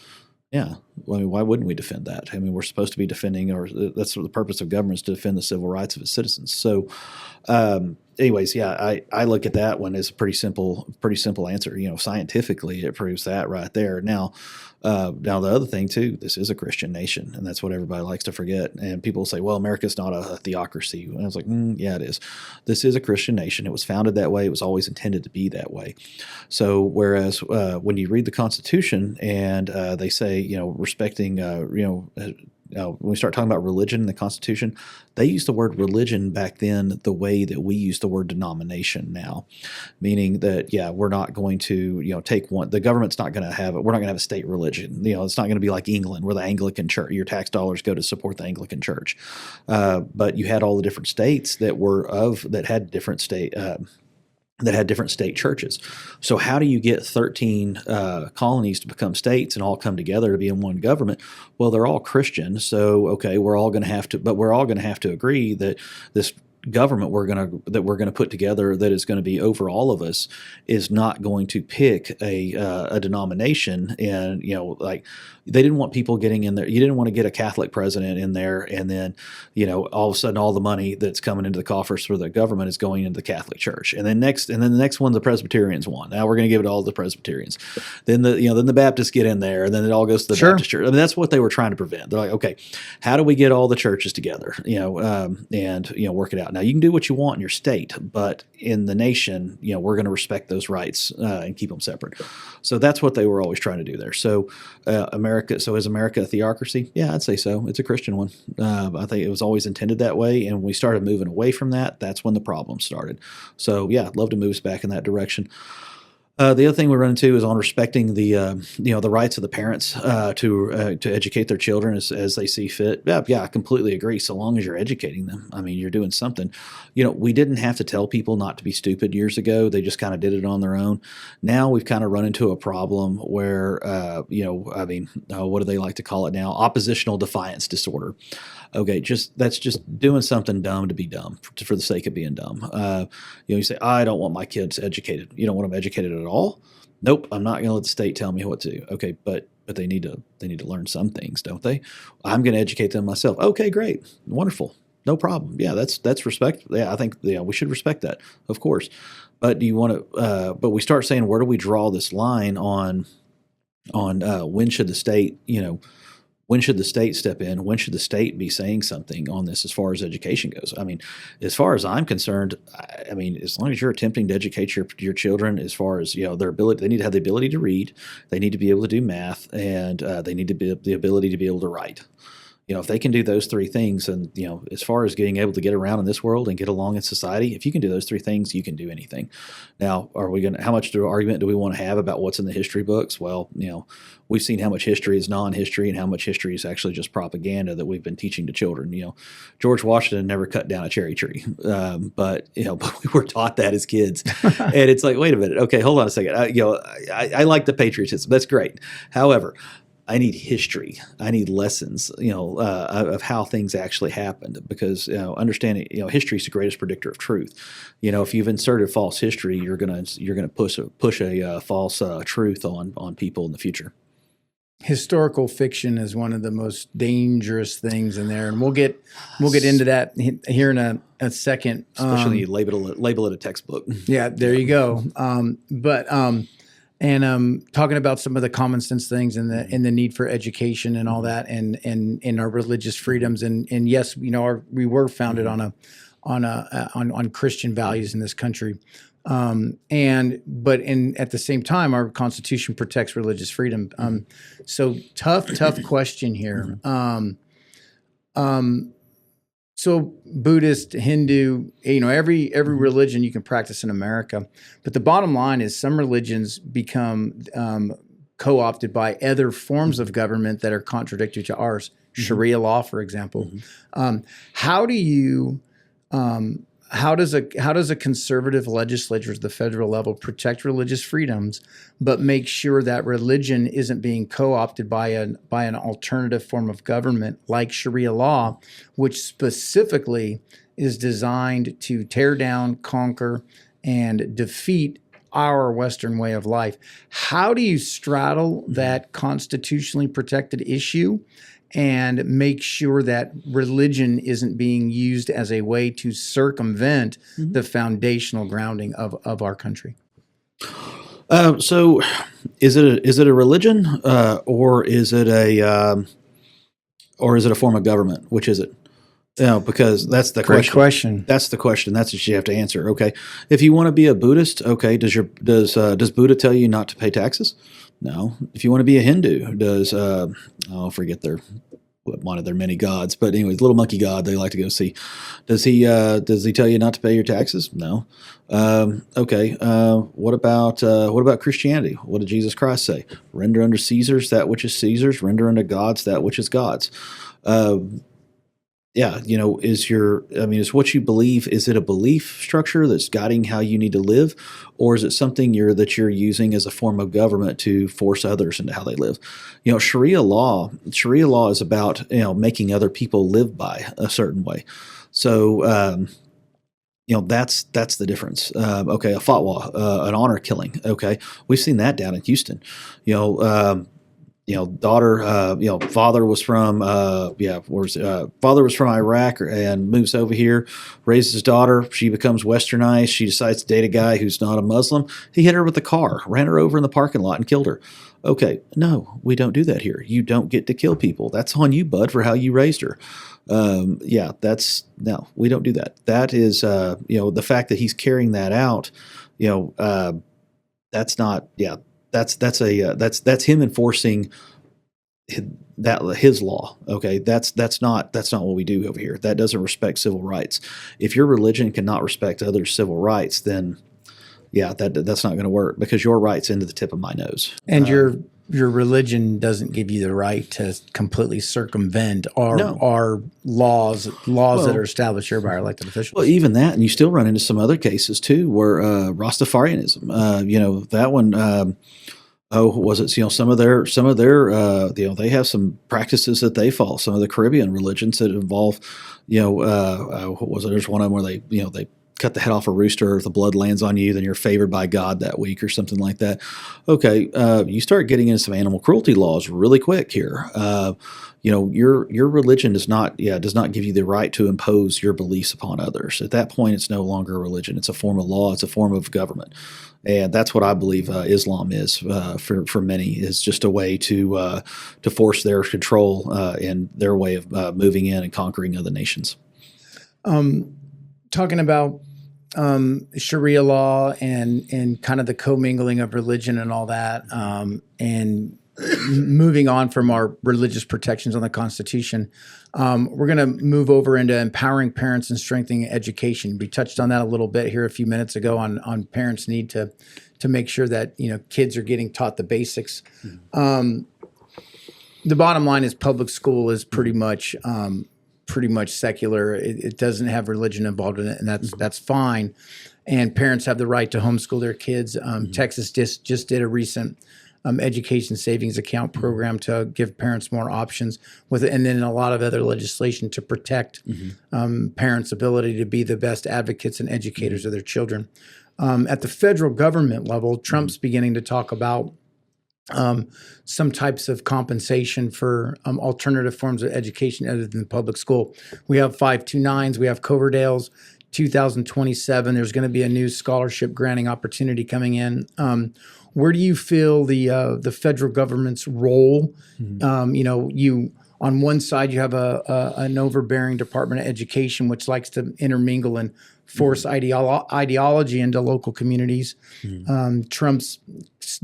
Yeah. Well, why wouldn't we defend that? We're supposed to be defending, or that's what the purpose of government is, to defend the civil rights of its citizens. So, anyways, I look at that one as a pretty simple answer. Scientifically, it proves that right there. Now the other thing too, this is a Christian nation, and that's what everybody likes to forget. And people say, well, America's not a theocracy. And I was like, yeah, it is. This is a Christian nation. It was founded that way. It was always intended to be that way. So whereas when you read the Constitution and they say, respecting, when we start talking about religion in the Constitution, they used the word religion back then the way that we use the word denomination now, meaning that, we're not going to, take one. The government's not going to have it. We're not going to have a state religion. It's not going to be like England, where the Anglican church, your tax dollars go to support the Anglican church. But you had all the different states that had different state churches. So how do you get 13 colonies to become states and all come together to be in one government? Well, they're all Christian. So, okay, we're all going to have to agree that this government we're going to put together that is going to be over all of us is not going to pick a denomination. And they didn't want people getting in there. You didn't want to get a Catholic president in there, and then all of a sudden all the money that's coming into the coffers for the government is going into the Catholic Church. And then the next one, the Presbyterians won. Now we're going to give it all to the Presbyterians. Then the Baptists get in there, and then it all goes to the Baptist Church. That's what they were trying to prevent. They're like, okay, how do we get all the churches together? And work it out. Now, you can do what you want in your state, but in the nation, we're going to respect those rights and keep them separate. So that's what they were always trying to do there. So is America a theocracy? Yeah, I'd say so. It's a Christian one. I think it was always intended that way, and when we started moving away from that, that's when the problem started. So, I'd love to move us back in that direction. The other thing we run into is on respecting the rights of the parents to educate their children as they see fit. Yeah, I completely agree. So long as you're educating them, I mean, you're doing something. We didn't have to tell people not to be stupid years ago. They just kind of did it on their own. Now we've kind of run into a problem where, what do they like to call it now? Oppositional defiance disorder. Okay, that's just doing something dumb to be dumb for the sake of being dumb. You say, I don't want my kids educated. You don't want them educated at all? Nope, I'm not going to let the state tell me what to do. Okay, but they need to learn some things, don't they? I'm going to educate them myself. Okay, great, wonderful, no problem. Yeah, that's respect. Yeah, I think we should respect that, of course. But do you want to? But we start saying, where do we draw this line on when should the state when should the state step in? When should the state be saying something on this as far as education goes? I mean, as far as I'm concerned, I mean, as long as you're attempting to educate your children as far as, their ability, they need to have the ability to read, they need to be able to do math, and they need to be the ability to be able to write. If they can do those three things, and as far as being able to get around in this world and get along in society, if you can do those three things, you can do anything. Now, how much argument do we want to have about what's in the history books? Well, we've seen how much history is non-history and how much history is actually just propaganda that we've been teaching to children. George Washington never cut down a cherry tree, but we were taught that as kids, and it's like, wait a minute, okay, hold on a second. I like the patriotism, that's great. However, I need history. I need lessons, of how things actually happened, because understanding, history is the greatest predictor of truth. If you've inserted false history, you're gonna push a false truth on people in the future.
Historical fiction is one of the most dangerous things in there, and we'll get into that here in a second.
Especially label it a textbook.
Yeah, there you go. And talking about some of the common sense things and the need for education and all that, and our religious freedoms, and yes, we were founded on Christian values in this country, but at the same time, our Constitution protects religious freedom. So tough question here. So Buddhist, Hindu, every religion you can practice in America. But the bottom line is some religions become co-opted by other forms of government that are contradictory to ours. Mm-hmm. Sharia law, for example. Mm-hmm. How does a conservative legislature at the federal level protect religious freedoms, but make sure that religion isn't being co-opted by an alternative form of government like Sharia law, which specifically is designed to tear down, conquer, and defeat our Western way of life? How do you straddle that constitutionally protected issue and make sure that religion isn't being used as a way to circumvent the foundational grounding of our country?
So, is it a religion, or is it a form of government? Which is it? Because that's the
Great question.
That's the question. That's what you have to answer. Okay, if you want to be a Buddhist, okay, does Buddha tell you not to pay taxes? No. If you want to be a Hindu, forget one of their many gods, but anyways, little monkey god they like to go see. Does he tell you not to pay your taxes? No. Okay. What about Christianity? What did Jesus Christ say? Render unto Caesar's that which is Caesar's. Render unto God's that which is God's. Is what you believe, is it a belief structure that's guiding how you need to live, or is it something that you're using as a form of government to force others into how they live? Sharia law is about, making other people live by a certain way. So, that's the difference. Okay. A fatwa, an honor killing. Okay. We've seen that down in Houston, father was from Iraq and moves over here, raises his daughter. She becomes westernized. She decides to date a guy who's not a Muslim. He hit her with a car, ran her over in the parking lot, and killed her. Okay, no, we don't do that here. You don't get to kill people. That's on you, bud, for how you raised her. No, we don't do that. That is, the fact that he's carrying that out, that's not, that's him enforcing his law. Okay. That's not what we do over here. That doesn't respect civil rights. If your religion cannot respect others' civil rights, then yeah, that's not going to work because your right's into the tip of my nose.
And your religion doesn't give you the right to completely circumvent our laws that are established here by our elected officials.
Well, even that, and you still run into some other cases too, where Rastafarianism, that one. Was it? Some of their, they have some practices that they follow. Some of the Caribbean religions that involve, what was it? There's one of them where they cut the head off a rooster. If the blood lands on you, then you're favored by God that week or something like that. Okay, you start getting into some animal cruelty laws really quick here. Your religion does not give you the right to impose your beliefs upon others. At that point, it's no longer a religion. It's a form of law. It's a form of government. And that's what I believe Islam is for many, is just a way to force their control and their way of moving in and conquering other nations.
Talking about Sharia law and kind of the commingling of religion and all that, and moving on from our religious protections on the Constitution, we're going to move over into empowering parents and strengthening education. We touched on that a little bit here a few minutes ago on parents' need to make sure that kids are getting taught the basics. The bottom line is public school is pretty much secular. It doesn't have religion involved in it, and that's fine. And parents have the right to homeschool their kids. Texas just did a recent education savings account program to give parents more options and then a lot of other legislation to protect parents' ability to be the best advocates and educators of their children. At the federal government level, Trump's beginning to talk about some types of compensation for alternative forms of education other than public school. We have 529s, we have Coverdales. 2027, there's going to be a new scholarship granting opportunity coming in. Where do you feel the federal government's role? You on one side you have an overbearing Department of Education, which likes to intermingle and force ideology into local communities. Trump's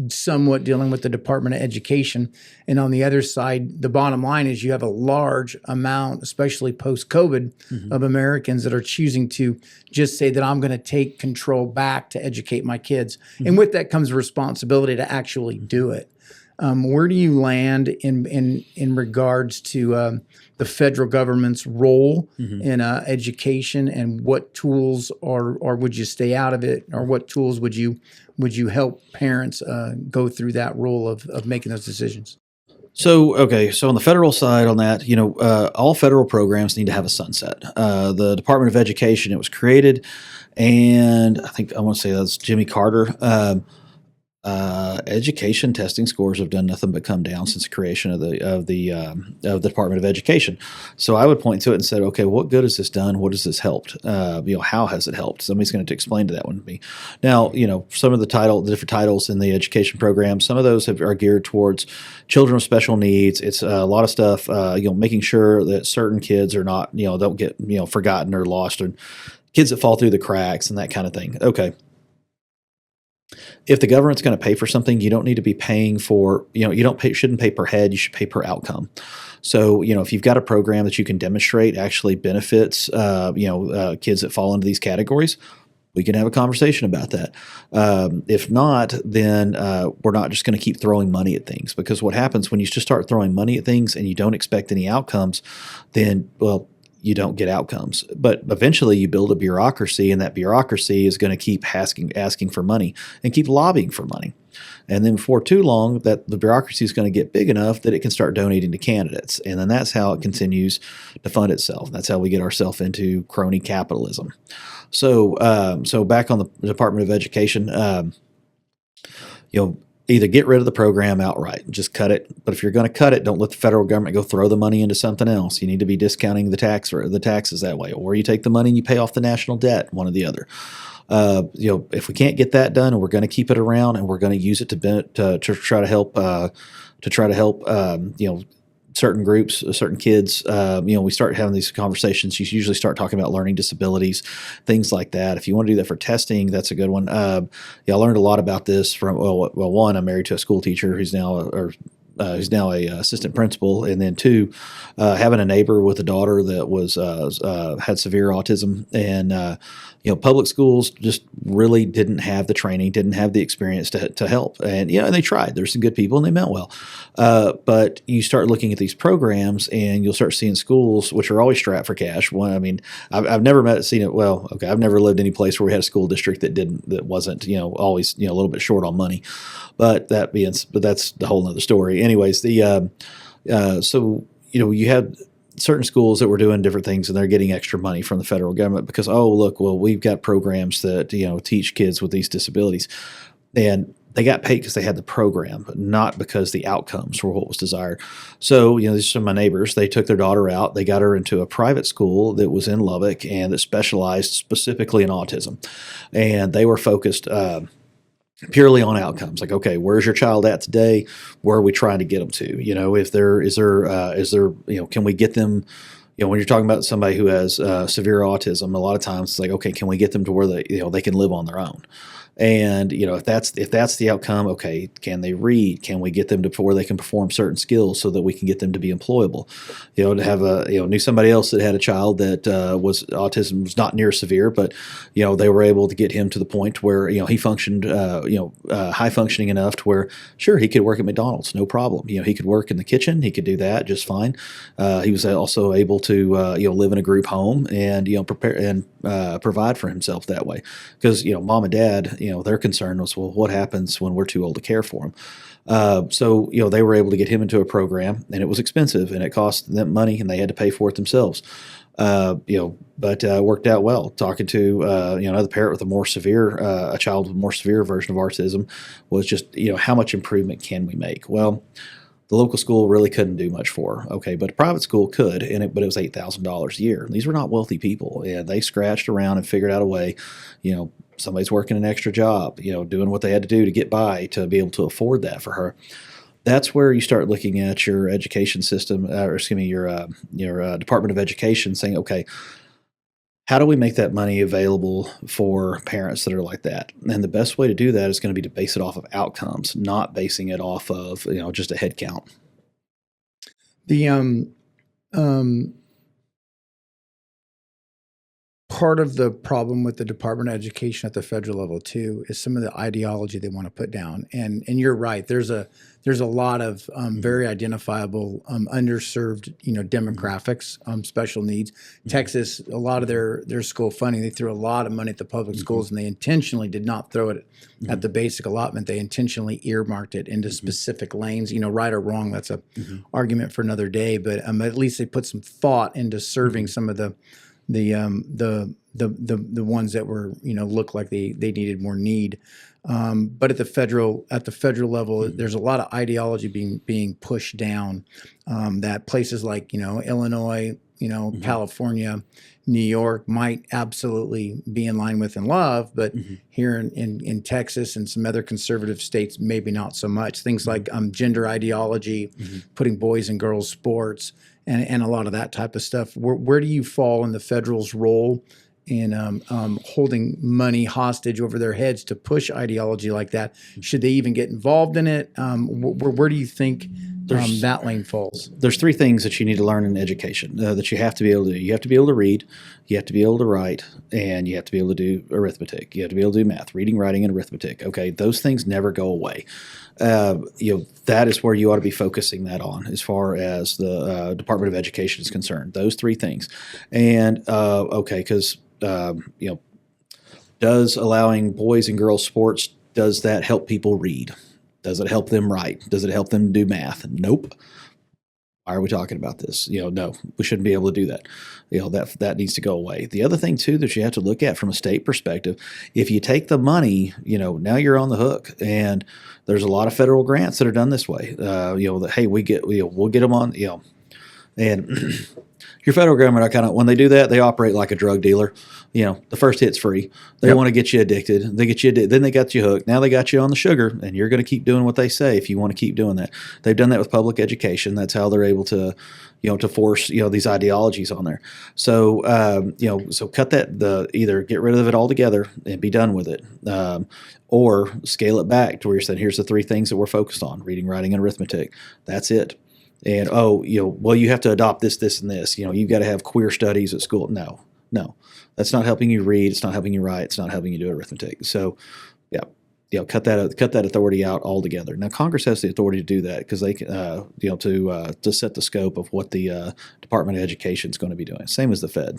somewhat dealing with the Department of Education. And on the other side, the bottom line is you have a large amount, especially post-COVID, of Americans that are choosing to just say that I'm going to take control back to educate my kids. And with that comes responsibility to actually do it. Where do you land in regards to the federal government's role in education, and what tools or would you stay out of it, or what tools would you help parents go through that role of making those decisions?
So on the federal side on that, all federal programs need to have a sunset. The Department of Education, it was created, and I want to say that's Jimmy Carter. Education testing scores have done nothing but come down since the creation of the Department of Education. So I would point to it and said, okay, what good has this done? What has this helped? How has it helped? Somebody's going to explain to that one to me. Now, some of the different titles in the education program, some of those are geared towards children with special needs. It's a lot of stuff, making sure that certain kids are not, don't get, forgotten or lost, or kids that fall through the cracks and that kind of thing. Okay. If the government's going to pay for something, you don't need to be paying for, shouldn't pay per head, you should pay per outcome. So, if you've got a program that you can demonstrate actually benefits, kids that fall into these categories, we can have a conversation about that. If not, then we're not just going to keep throwing money at things, because what happens when you just start throwing money at things and you don't expect any outcomes, then, you don't get outcomes. But eventually you build a bureaucracy, and that bureaucracy is going to keep asking for money and keep lobbying for money. And then before too long, that the bureaucracy is going to get big enough that it can start donating to candidates. And then that's how it continues to fund itself. That's how we get ourselves into crony capitalism. So back on the Department of Education, either get rid of the program outright, just cut it. But if you're going to cut it, don't let the federal government go throw the money into something else. You need to be discounting the taxes that way, or you take the money and you pay off the national debt, one or the other. If we can't get that done, and we're going to keep it around, and we're going to use it to try to help certain groups, certain kids, we start having these conversations. You usually start talking about learning disabilities, things like that. If you want to do that for testing, that's a good one. I learned a lot about this from, one, I'm married to a school teacher who's now, who's now a assistant principal, and then two, having a neighbor with a daughter that was had severe autism, and public schools just really didn't have the training, didn't have the experience to help, and and they tried. There's some good people, and they meant well, but you start looking at these programs, and you'll start seeing schools which are always strapped for cash. I've never seen it. Well, okay, I've never lived any place where we had a school district that wasn't always a little bit short on money, but that's the whole other story. Anyways, so you had certain schools that were doing different things, and they're getting extra money from the federal government because, oh, look, well, we've got programs that teach kids with these disabilities, and they got paid because they had the program, but not because the outcomes were what was desired. So, these are some of my neighbors. They took their daughter out. They got her into a private school that was in Lubbock and that specialized specifically in autism, and they were focused purely on outcomes. Like, okay, where's your child at today? Where are we trying to get them to? If can we get them? When you're talking about somebody who has severe autism, a lot of times it's like, okay, can we get them to where they can live on their own? And if that's the outcome, okay, can they read? Can we get them to where they can perform certain skills so that we can get them to be employable? To have knew somebody else that had a child that autism was not near severe, but they were able to get him to the point where he functioned high functioning enough to where sure he could work at McDonald's, no problem. He could work in the kitchen, he could do that just fine. He was also able to live in a group home and prepare and provide for himself that way because mom and dad. Their concern was, well, what happens when we're too old to care for them? So they were able to get him into a program, and it was expensive, and it cost them money, and they had to pay for it themselves. But worked out well. Talking to another parent with a child with a more severe version of autism was just how much improvement can we make? Well, the local school really couldn't do much for her. Okay, but a private school could, but it was $8,000 a year. And these were not wealthy people, and they scratched around and figured out a way. Somebody's working an extra job, doing what they had to do to get by to be able to afford that for her. That's where you start looking at your education system, your Department of Education, saying, okay, how do we make that money available for parents that are like that? And the best way to do that is going to be to base it off of outcomes, not basing it off of just a head count.
The part of the problem with the Department of Education at the federal level too is some of the ideology they want to put down. And you're right. There's a lot of very identifiable underserved demographics, special needs. Texas, a lot of their school funding, they threw a lot of money at the public schools, and they intentionally did not throw it at the basic allotment. They intentionally earmarked it into specific lanes. Right or wrong, that's a argument for another day. But at least they put some thought into serving some of the ones that were looked like they needed more need, but at the federal level, there's a lot of ideology being pushed down that places like Illinois, California, New York might absolutely be in line with and love, but here in Texas and some other conservative states, maybe not so much. Things like gender ideology, putting boys and girls sports, and a lot of that type of stuff. Where do you fall in the federal's role in holding money hostage over their heads to push ideology like that? Should they even get involved in it? Where do you think that lane falls?
There's three things that you need to learn in education that you have to be able to do. You have to be able to read, you have to be able to write, and you have to be able to do arithmetic. You have to be able to do math, reading, writing, and arithmetic. Okay, those things never go away. That is where you ought to be focusing that on as far as the Department of Education is concerned. Those three things. And because does allowing boys and girls sports, does that help people read? Does it help them write? Does it help them do math? Nope. Why are we talking about this? No, we shouldn't be able to do that. That needs to go away. The other thing too that you have to look at from a state perspective, if you take the money, now you're on the hook, and there's a lot of federal grants that are done this way. That hey, we'll get them on, and Your federal government are kind of, when they do that, they operate like a drug dealer. The first hit's free. They want to get you addicted. Then they got you hooked. Now they got you on the sugar, and you're going to keep doing what they say if you want to keep doing that. They've done that with public education. That's how they're able to, to force, these ideologies on there. So, so cut that, either get rid of it altogether and be done with it. Or scale it back to where you're saying, here's the 3 things that we're focused on: reading, writing, and arithmetic. That's it. And, you have to adopt this, this, and this. You've got to have queer studies at school. No. That's not helping you read. It's not helping you write. It's not helping you do arithmetic. So, cut that authority out altogether. Now, Congress has the authority to do that because they can, to set the scope of what the Department of Education is going to be doing. Same as the Fed.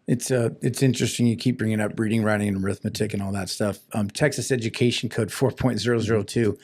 It's interesting you keep bringing up reading, writing, and arithmetic and all that stuff. Texas Education Code 4.002.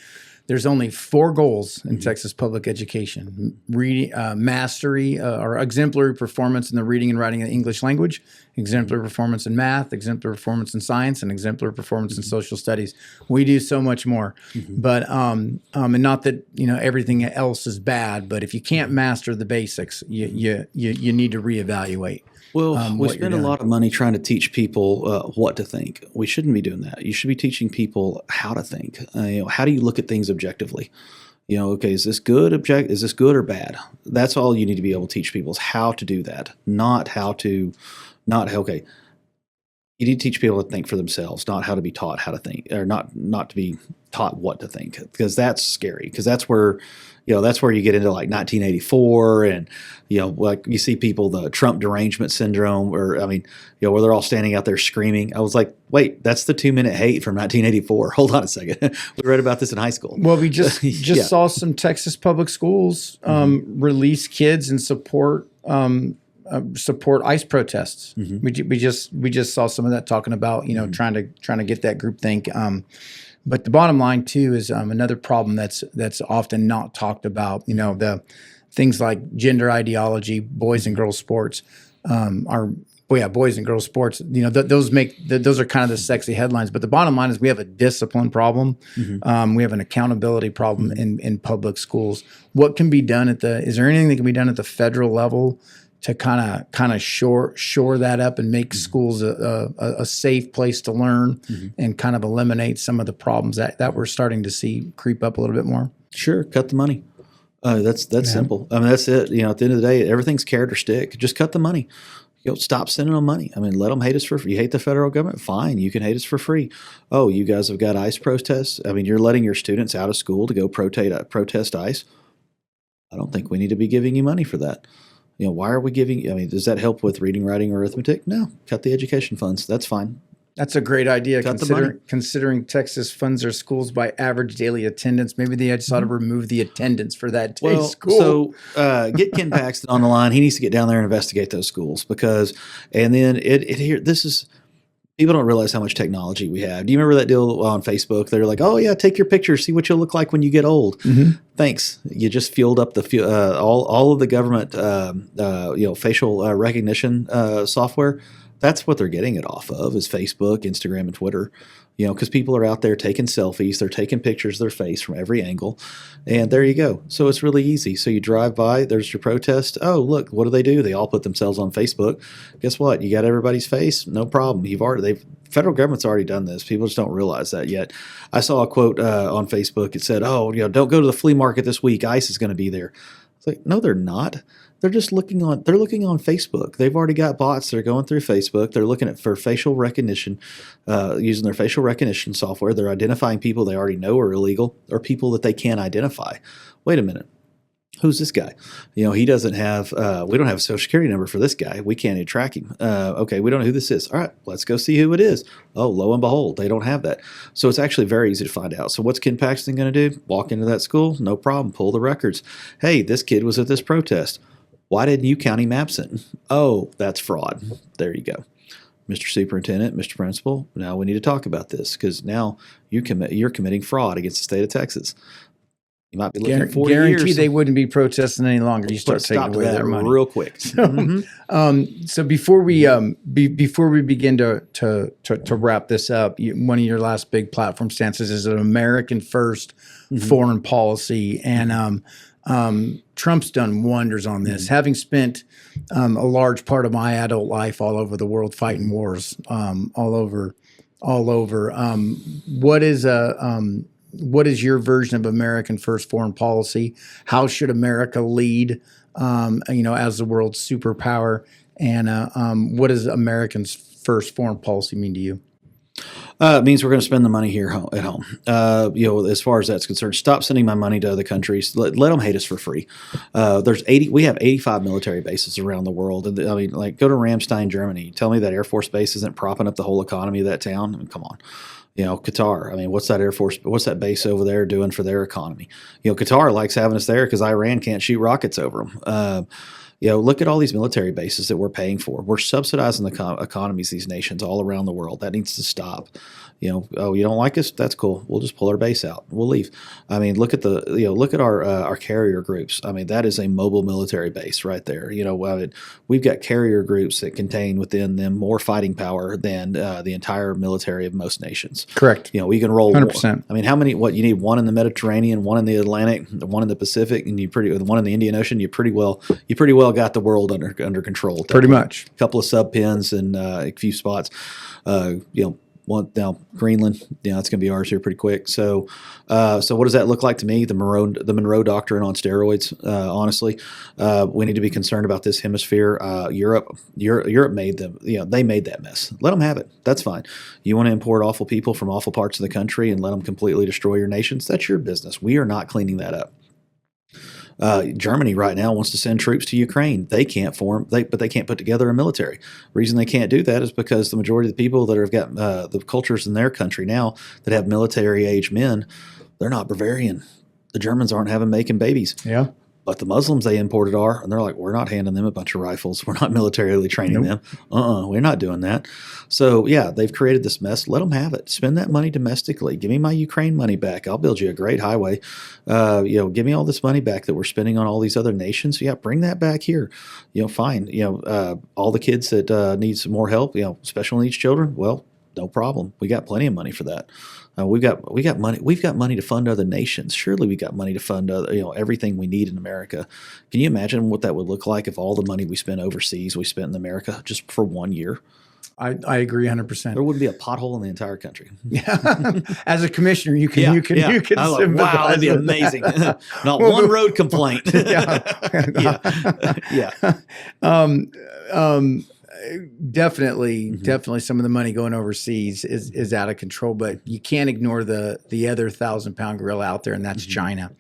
There's only 4 goals in Texas public education: reading, mastery, or exemplary performance in the reading and writing of the English language, exemplary performance in math, exemplary performance in science, and exemplary performance in social studies. We do so much more, but and not that everything else is bad, but if you can't master the basics, you need to reevaluate.
Well, we spend a lot of money trying to teach people what to think. We shouldn't be doing that. You should be teaching people how to think. How do you look at things objectively? Okay, is this good? Is this good or bad? That's all you need to be able to teach people, is how to do that, okay. You need to teach people to think for themselves, not how to be taught how to think, or not to be taught what to think, because that's scary. Because that's where you get into like 1984, and like you see people, the Trump derangement syndrome, or where they're all standing out there screaming. I was like, wait, that's the 2-minute hate from 1984. Hold on a second. We read about this in high school.
Well, we just saw some Texas public schools release kids and support ICE protests. We just saw some of that, talking about trying to get that groupthink. But the bottom line too is another problem that's often not talked about. The things like gender ideology, boys and girls sports, boys and girls sports. Those are kind of the sexy headlines. But the bottom line is we have a discipline problem. We have an accountability problem in public schools. What can be done is there anything that can be done at the federal level to kind of shore that up and make schools a safe place to learn, and kind of eliminate some of the problems that we're starting to see creep up a little bit more?
Sure, cut the money. That's simple. That's it. At the end of the day, everything's carrot or stick. Just cut the money. Stop sending them money. Let them hate us for free. You hate the federal government? Fine, you can hate us for free. Oh, you guys have got ICE protests? You're letting your students out of school to go protest ICE? I don't think we need to be giving you money for that. Why are we giving? Does that help with reading, writing, or arithmetic? No. Cut the education funds. That's fine.
That's a great idea.
Cut the money.
Considering Texas funds their schools by average daily attendance, maybe they just ought to remove the attendance for that day school.
So get Ken Paxton on the line. He needs to get down there and investigate those schools, this is. People don't realize how much technology we have. Do you remember that deal on Facebook? They're like, "Oh yeah, take your picture, see what you'll look like when you get old." Thanks. You just fueled up all of the government, facial recognition software. That's what they're getting it off of, is Facebook, Instagram, and Twitter. Because people are out there taking selfies, they're taking pictures of their face from every angle, and there you go. So it's really easy. So you drive by, there's your protest. Oh, look, what do? They all put themselves on Facebook. Guess what? You got everybody's face. No problem. Federal government's already done this. People just don't realize that yet. I saw a quote on Facebook. It said, "Oh, don't go to the flea market this week. ICE is going to be there." It's like, no, they're not. They're looking on Facebook. They've already got bots that are going through Facebook. They're looking for facial recognition, using their facial recognition software. They're identifying people they already know are illegal, or people that they can't identify. Wait a minute. Who's this guy? He doesn't have, we don't have a social security number for this guy. We can't even track him. Okay, we don't know who this is. All right, let's go see who it is. Oh, lo and behold, they don't have that. So it's actually very easy to find out. So what's Ken Paxton going to do? Walk into that school? No problem. Pull the records. Hey, this kid was at this protest. Why didn't you count him absent? Oh, that's fraud. There you go. Mr. Superintendent, Mr. Principal, now we need to talk about this, because now you're committing fraud against the state of Texas. You might be looking at 4 years.
Guarantee they wouldn't be protesting any longer. You start taking away their money
real quick.
So before we begin to wrap this up, one of your last big platform stances is an American first foreign policy, and Trump's done wonders on this. Having spent a large part of my adult life all over the world fighting wars, all over. What is your version of American first foreign policy? How should America lead, as the world's superpower? And what does American's first foreign policy mean to you?
It means we're going to spend the money here at home. As far as that's concerned, stop sending my money to other countries. Let them hate us for free. We have 85 military bases around the world. And I mean, like, go to Ramstein, Germany. Tell me that Air Force base isn't propping up the whole economy of that town. I mean, come on. Qatar. I mean, what's that base over there doing for their economy? Qatar likes having us there because Iran can't shoot rockets over them. Look at all these military bases that we're paying for. We're subsidizing the economies of these nations all around the world. That needs to stop. You don't like us? That's cool. We'll just pull our base out. We'll leave. I mean, look at our carrier groups. I mean, that is a mobile military base right there. We've got carrier groups that contain within them more fighting power than the entire military of most nations.
Correct.
We can roll
100%.
I mean, how many? What you need? One in the Mediterranean, one in the Atlantic, one in the Pacific, and one in the Indian Ocean. You pretty well got the world under control.
Pretty much.
A couple of sub pins and a few spots. One now Greenland. It's going to be ours here pretty quick. So what does that look like to me? The Monroe Doctrine on steroids. Honestly, we need to be concerned about this hemisphere. Europe made them. They made that mess. Let them have it. That's fine. You want to import awful people from awful parts of the country and let them completely destroy your nations? That's your business. We are not cleaning that up. Germany right now wants to send troops to Ukraine. They can't but they can't put together a military. The reason they can't do that is because the majority of the people that have got the cultures in their country now that have military age men, they're not Bavarian. The Germans aren't making babies.
Yeah.
But the Muslims they imported are, and they're like, we're not handing them a bunch of rifles. We're not militarily training them. We're not doing that. So, yeah, they've created this mess. Let them have it. Spend that money domestically. Give me my Ukraine money back. I'll build you a great highway. Give me all this money back that we're spending on all these other nations. Yeah, bring that back here. Fine. All the kids that need some more help, special needs children, well, no problem. We got plenty of money for that. We've got money. We've got money to fund other nations. Surely we got money to fund everything we need in America. Can you imagine what that would look like if all the money we spent overseas we spent in America just for 1 year?
I agree 100%.
There wouldn't be a pothole in the entire country.
Yeah. As a commissioner, you can sympathize.
Wow, that'd be amazing. Not one road complaint.
Definitely some of the money going overseas is out of control, but you can't ignore the other 1,000-pound gorilla out there, and that's China.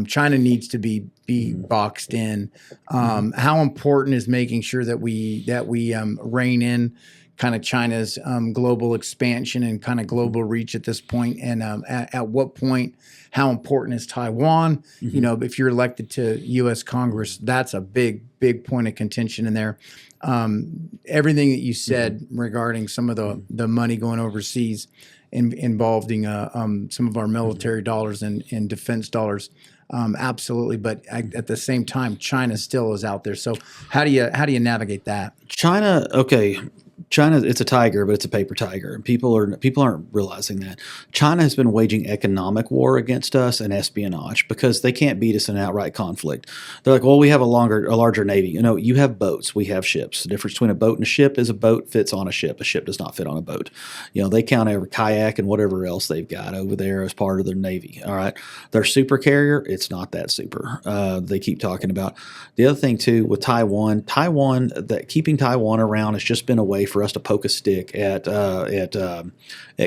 China needs to be boxed in. How important is making sure that we rein in kind of China's global expansion and kind of global reach at this point? And at what point, how important is Taiwan? If you're elected to U.S. Congress, that's a big point of contention in there. Everything that you said regarding some of the money going overseas involving some of our military dollars and defense dollars, absolutely. But at the same time, China still is out there. So how do you navigate that?
China, it's a tiger, but it's a paper tiger. And people aren't realizing that. China has been waging economic war against us and espionage because they can't beat us in outright conflict. They're like, well, we have a larger navy. You have boats, we have ships. The difference between a boat and a ship is a boat fits on a ship. A ship does not fit on a boat. They count every kayak and whatever else they've got over there as part of their navy. All right. Their super carrier, it's not that super. They keep talking about. The other thing too with Taiwan, that keeping Taiwan around has just been a way for us to poke a stick at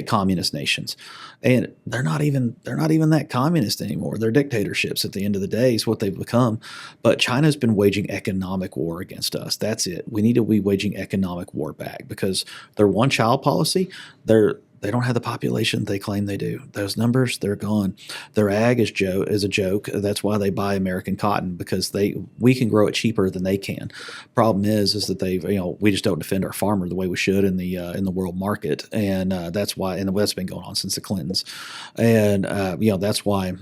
communist nations, and they're not even that communist anymore. They're dictatorships at the end of the day is what they've become. But China's been waging economic war against us. That's it. We need to be waging economic war back because their one-child policy, they don't have the population they claim they do. Those numbers, they're gone. Their ag is a joke. That's why they buy American cotton because we can grow it cheaper than they can. Problem is that we just don't defend our farmer the way we should in the world market, and that's why. And that's been going on since the Clintons, and that's why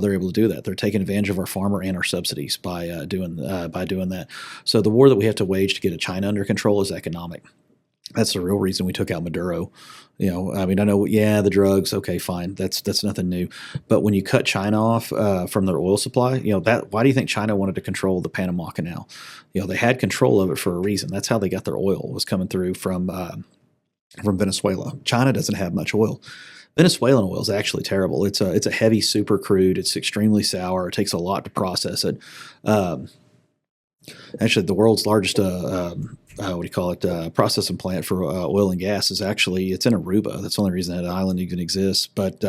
they're able to do that. They're taking advantage of our farmer and our subsidies by doing that. So the war that we have to wage to get China under control is economic. That's the real reason we took out Maduro. I mean, I know, the drugs, okay, fine, that's nothing new. But when you cut China off from their oil supply, why do you think China wanted to control the Panama Canal? They had control of it for a reason. That's how they got their oil, was coming through from Venezuela. China doesn't have much oil. Venezuelan oil is actually terrible. It's a heavy super crude. It's extremely sour. It takes a lot to process it. Actually, the world's largest processing plant for oil and gas it's in Aruba. That's the only reason that island even exists. But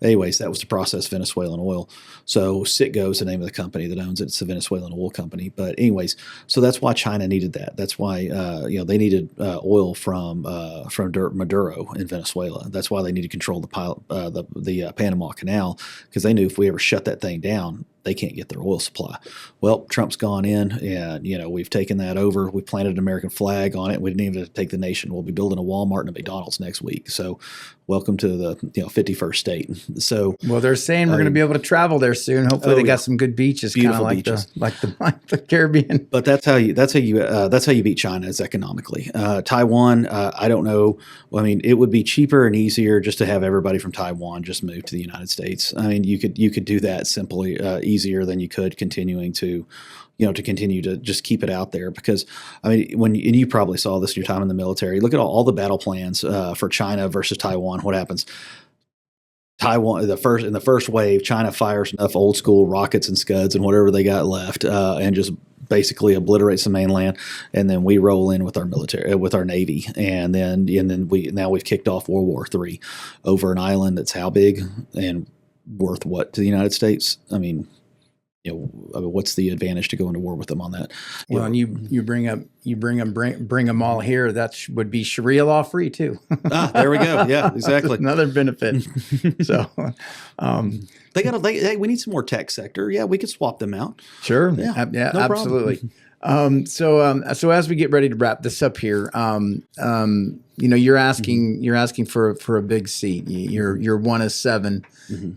anyways, that was to process Venezuelan oil. So Citgo is the name of the company that owns it. It's a Venezuelan oil company. But anyways, so that's why China needed that. That's why they needed oil from Maduro in Venezuela. That's why they needed to control the Panama Canal, because they knew if we ever shut that thing down, they can't get their oil supply. Well, Trump's gone in, and we've taken that over. We planted an American flag on it. We didn't even take the nation. We'll be building a Walmart and a McDonald's next week. So, welcome to the 51st state. So,
well, they're saying we're going to be able to travel there soon. Hopefully, they got some good beaches, kind of like
beaches.
like the Caribbean.
But that's how you beat China, is economically. Taiwan, I don't know. I mean, it would be cheaper and easier just to have everybody from Taiwan just move to the United States. I mean, you could do that simply easier than you could continuing to continue to just keep it out there. Because I mean, and you probably saw this in your time in the military. Look at all the battle plans for China versus Taiwan. What happens? Taiwan, in the first wave, China fires enough old school rockets and Scuds and whatever they got left, and just basically obliterates the mainland. And then we roll in with our military, with our Navy, and then we've kicked off World War III over an island that's how big and worth what to the United States? I mean, what's the advantage to go into war with them on that?
Well, and you bring them all here. That would be Sharia law free too.
There we go. Yeah, exactly.
Another benefit. So,
we need some more tech sector. Yeah, we could swap them out.
Sure.
Yeah,
no absolutely. So as we get ready to wrap this up here, you're asking for a big seat. You're one of seven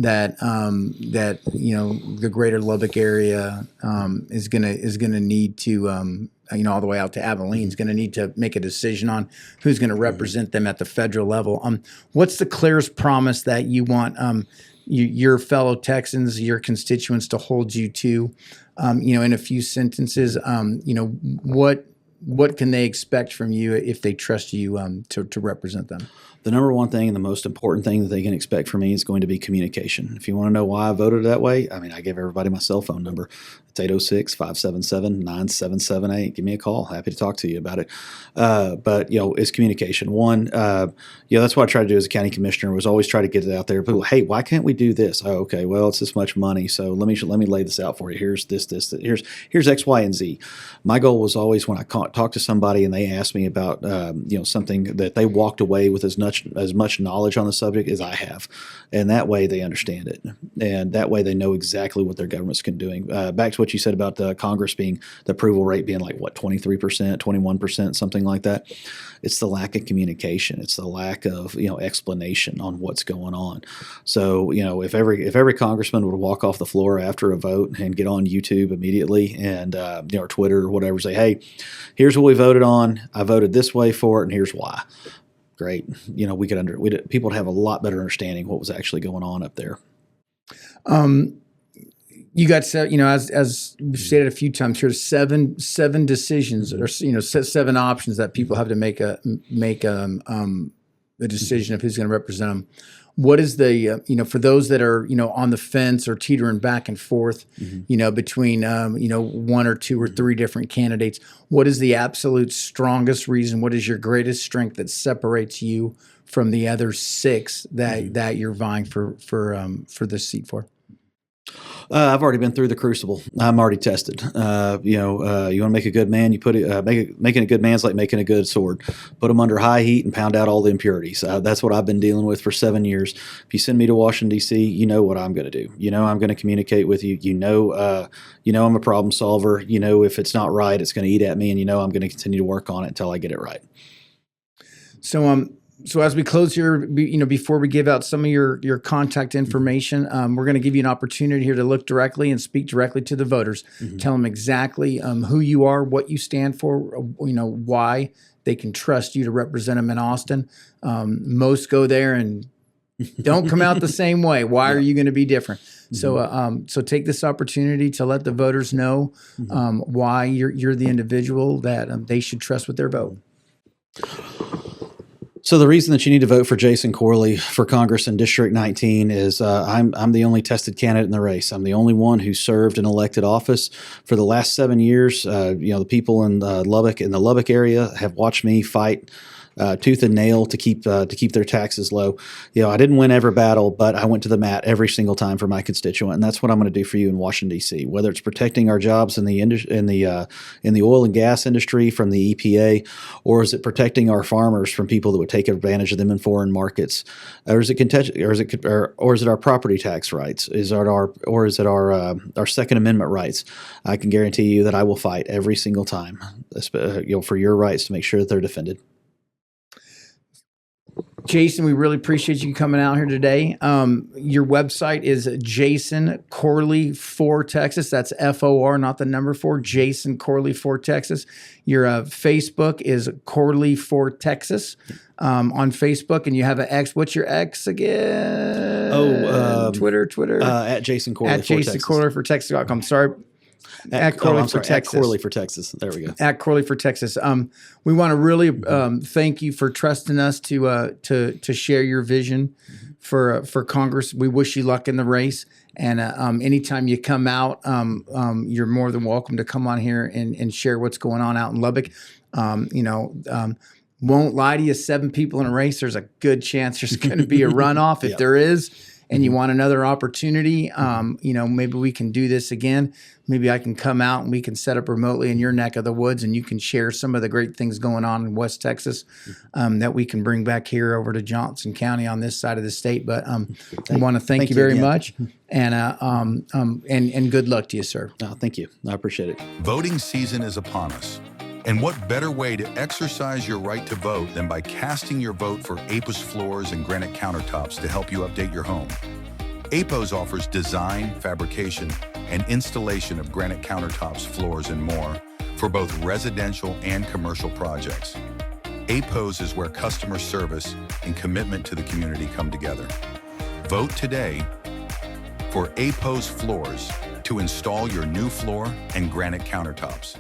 that the greater Lubbock area is gonna need to all the way out to Abilene is going to need to make a decision on who's going to represent them at the federal level. What's the clearest promise that you want your fellow Texans, your constituents, to hold you to? In a few sentences, what can they expect from you if they trust you to represent them?
The number one thing and the most important thing that they can expect from me is going to be communication. If you want to know why I voted that way, I mean, I gave everybody my cell phone number. It's 806-577-9778. Give me a call. Happy to talk to you about it. But it's communication. One, that's what I try to do as a county commissioner, was always try to get it out there. People, hey, why can't we do this? Oh, okay, well, it's this much money, so let me lay this out for you. Here's this, here's X, Y, and Z. My goal was always, when I talk to somebody and they ask me about something, that they walked away with as much knowledge on the subject as I have, and that way they understand it, and that way they know exactly what their government's doing. Back to what you said about the Congress the approval rate being like 23%, 21%, something like that. It's the lack of communication. It's the lack of explanation on what's going on. So if every congressman would walk off the floor after a vote and get on YouTube immediately and or Twitter or whatever, say, hey, here's what we voted on. I voted this way for it, and here's why. Great. People would have a lot better understanding what was actually going on up there.
You got as we've stated a few times here, seven decisions, or seven options that people have to make a decision of who's going to represent them. What is the for those that are on the fence or teetering back and forth, between one or two or three different candidates? What is the absolute strongest reason? What is your greatest strength that separates you from the other six that you're vying for this seat for?
I've already been through the crucible. I'm already tested. You want to make a good man, you put it. Making a good man's like making a good sword. Put them under high heat and pound out all the impurities. That's what I've been dealing with for 7 years. If you send me to Washington D.C., you know what I'm going to do. I'm going to communicate with you. I'm a problem solver. If it's not right, it's going to eat at me, and I'm going to continue to work on it until I get it right.
So So as we close here, before we give out some of your contact information, we're going to give you an opportunity here to look directly and speak directly to the voters. Tell them exactly who you are, what you stand for, why they can trust you to represent them in Austin. Most go there and don't come out the same way. Why are you going to be different? So take this opportunity to let the voters know why you're the individual that they should trust with their vote.
So the reason that you need to vote for Jason Corley for Congress in District 19 is I'm the only tested candidate in the race. I'm the only one who served in elected office for the last 7 years. The people in the Lubbock area have watched me fight tooth and nail to keep their taxes low. I didn't win every battle, but I went to the mat every single time for my constituent, and that's what I'm going to do for you in Washington D.C. Whether it's protecting our jobs in the oil and gas industry from the EPA, or is it protecting our farmers from people that would take advantage of them in foreign markets, or is it our property tax rights? Is it our Second Amendment rights? I can guarantee you that I will fight every single time, for your rights to make sure that they're defended.
Jason, we really appreciate you coming out here today. Your website is Jason Corley for Texas. That's FOR, not the number 4. Jason Corley for Texas. Your Facebook is Corley for Texas on Facebook, and you have an X. What's your X again? Twitter.
At Jason Corley.
At Jason Corley for Texas.com. Sorry. At Corley for Texas.
At Corley for Texas. There we go.
At Corley for Texas. We want to really thank you for trusting us to share your vision for Congress. We wish you luck in the race. And anytime you come out, you're more than welcome to come on here and share what's going on out in Lubbock. Won't lie to you, 7 people in a race, there's a good chance there's going to be a runoff. If there is, and you want another opportunity, maybe we can do this again. Maybe I can come out and we can set up remotely in your neck of the woods, and you can share some of the great things going on in West Texas that we can bring back here over to Johnson County on this side of the state. But I want to thank you very much, and good luck to you, sir.
Thank you. I appreciate it.
Voting season is upon us. And what better way to exercise your right to vote than by casting your vote for APOS floors and granite countertops to help you update your home? APOS offers design, fabrication, and installation of granite countertops, floors, and more for both residential and commercial projects. APOS is where customer service and commitment to the community come together. Vote today for APOS floors to install your new floor and granite countertops.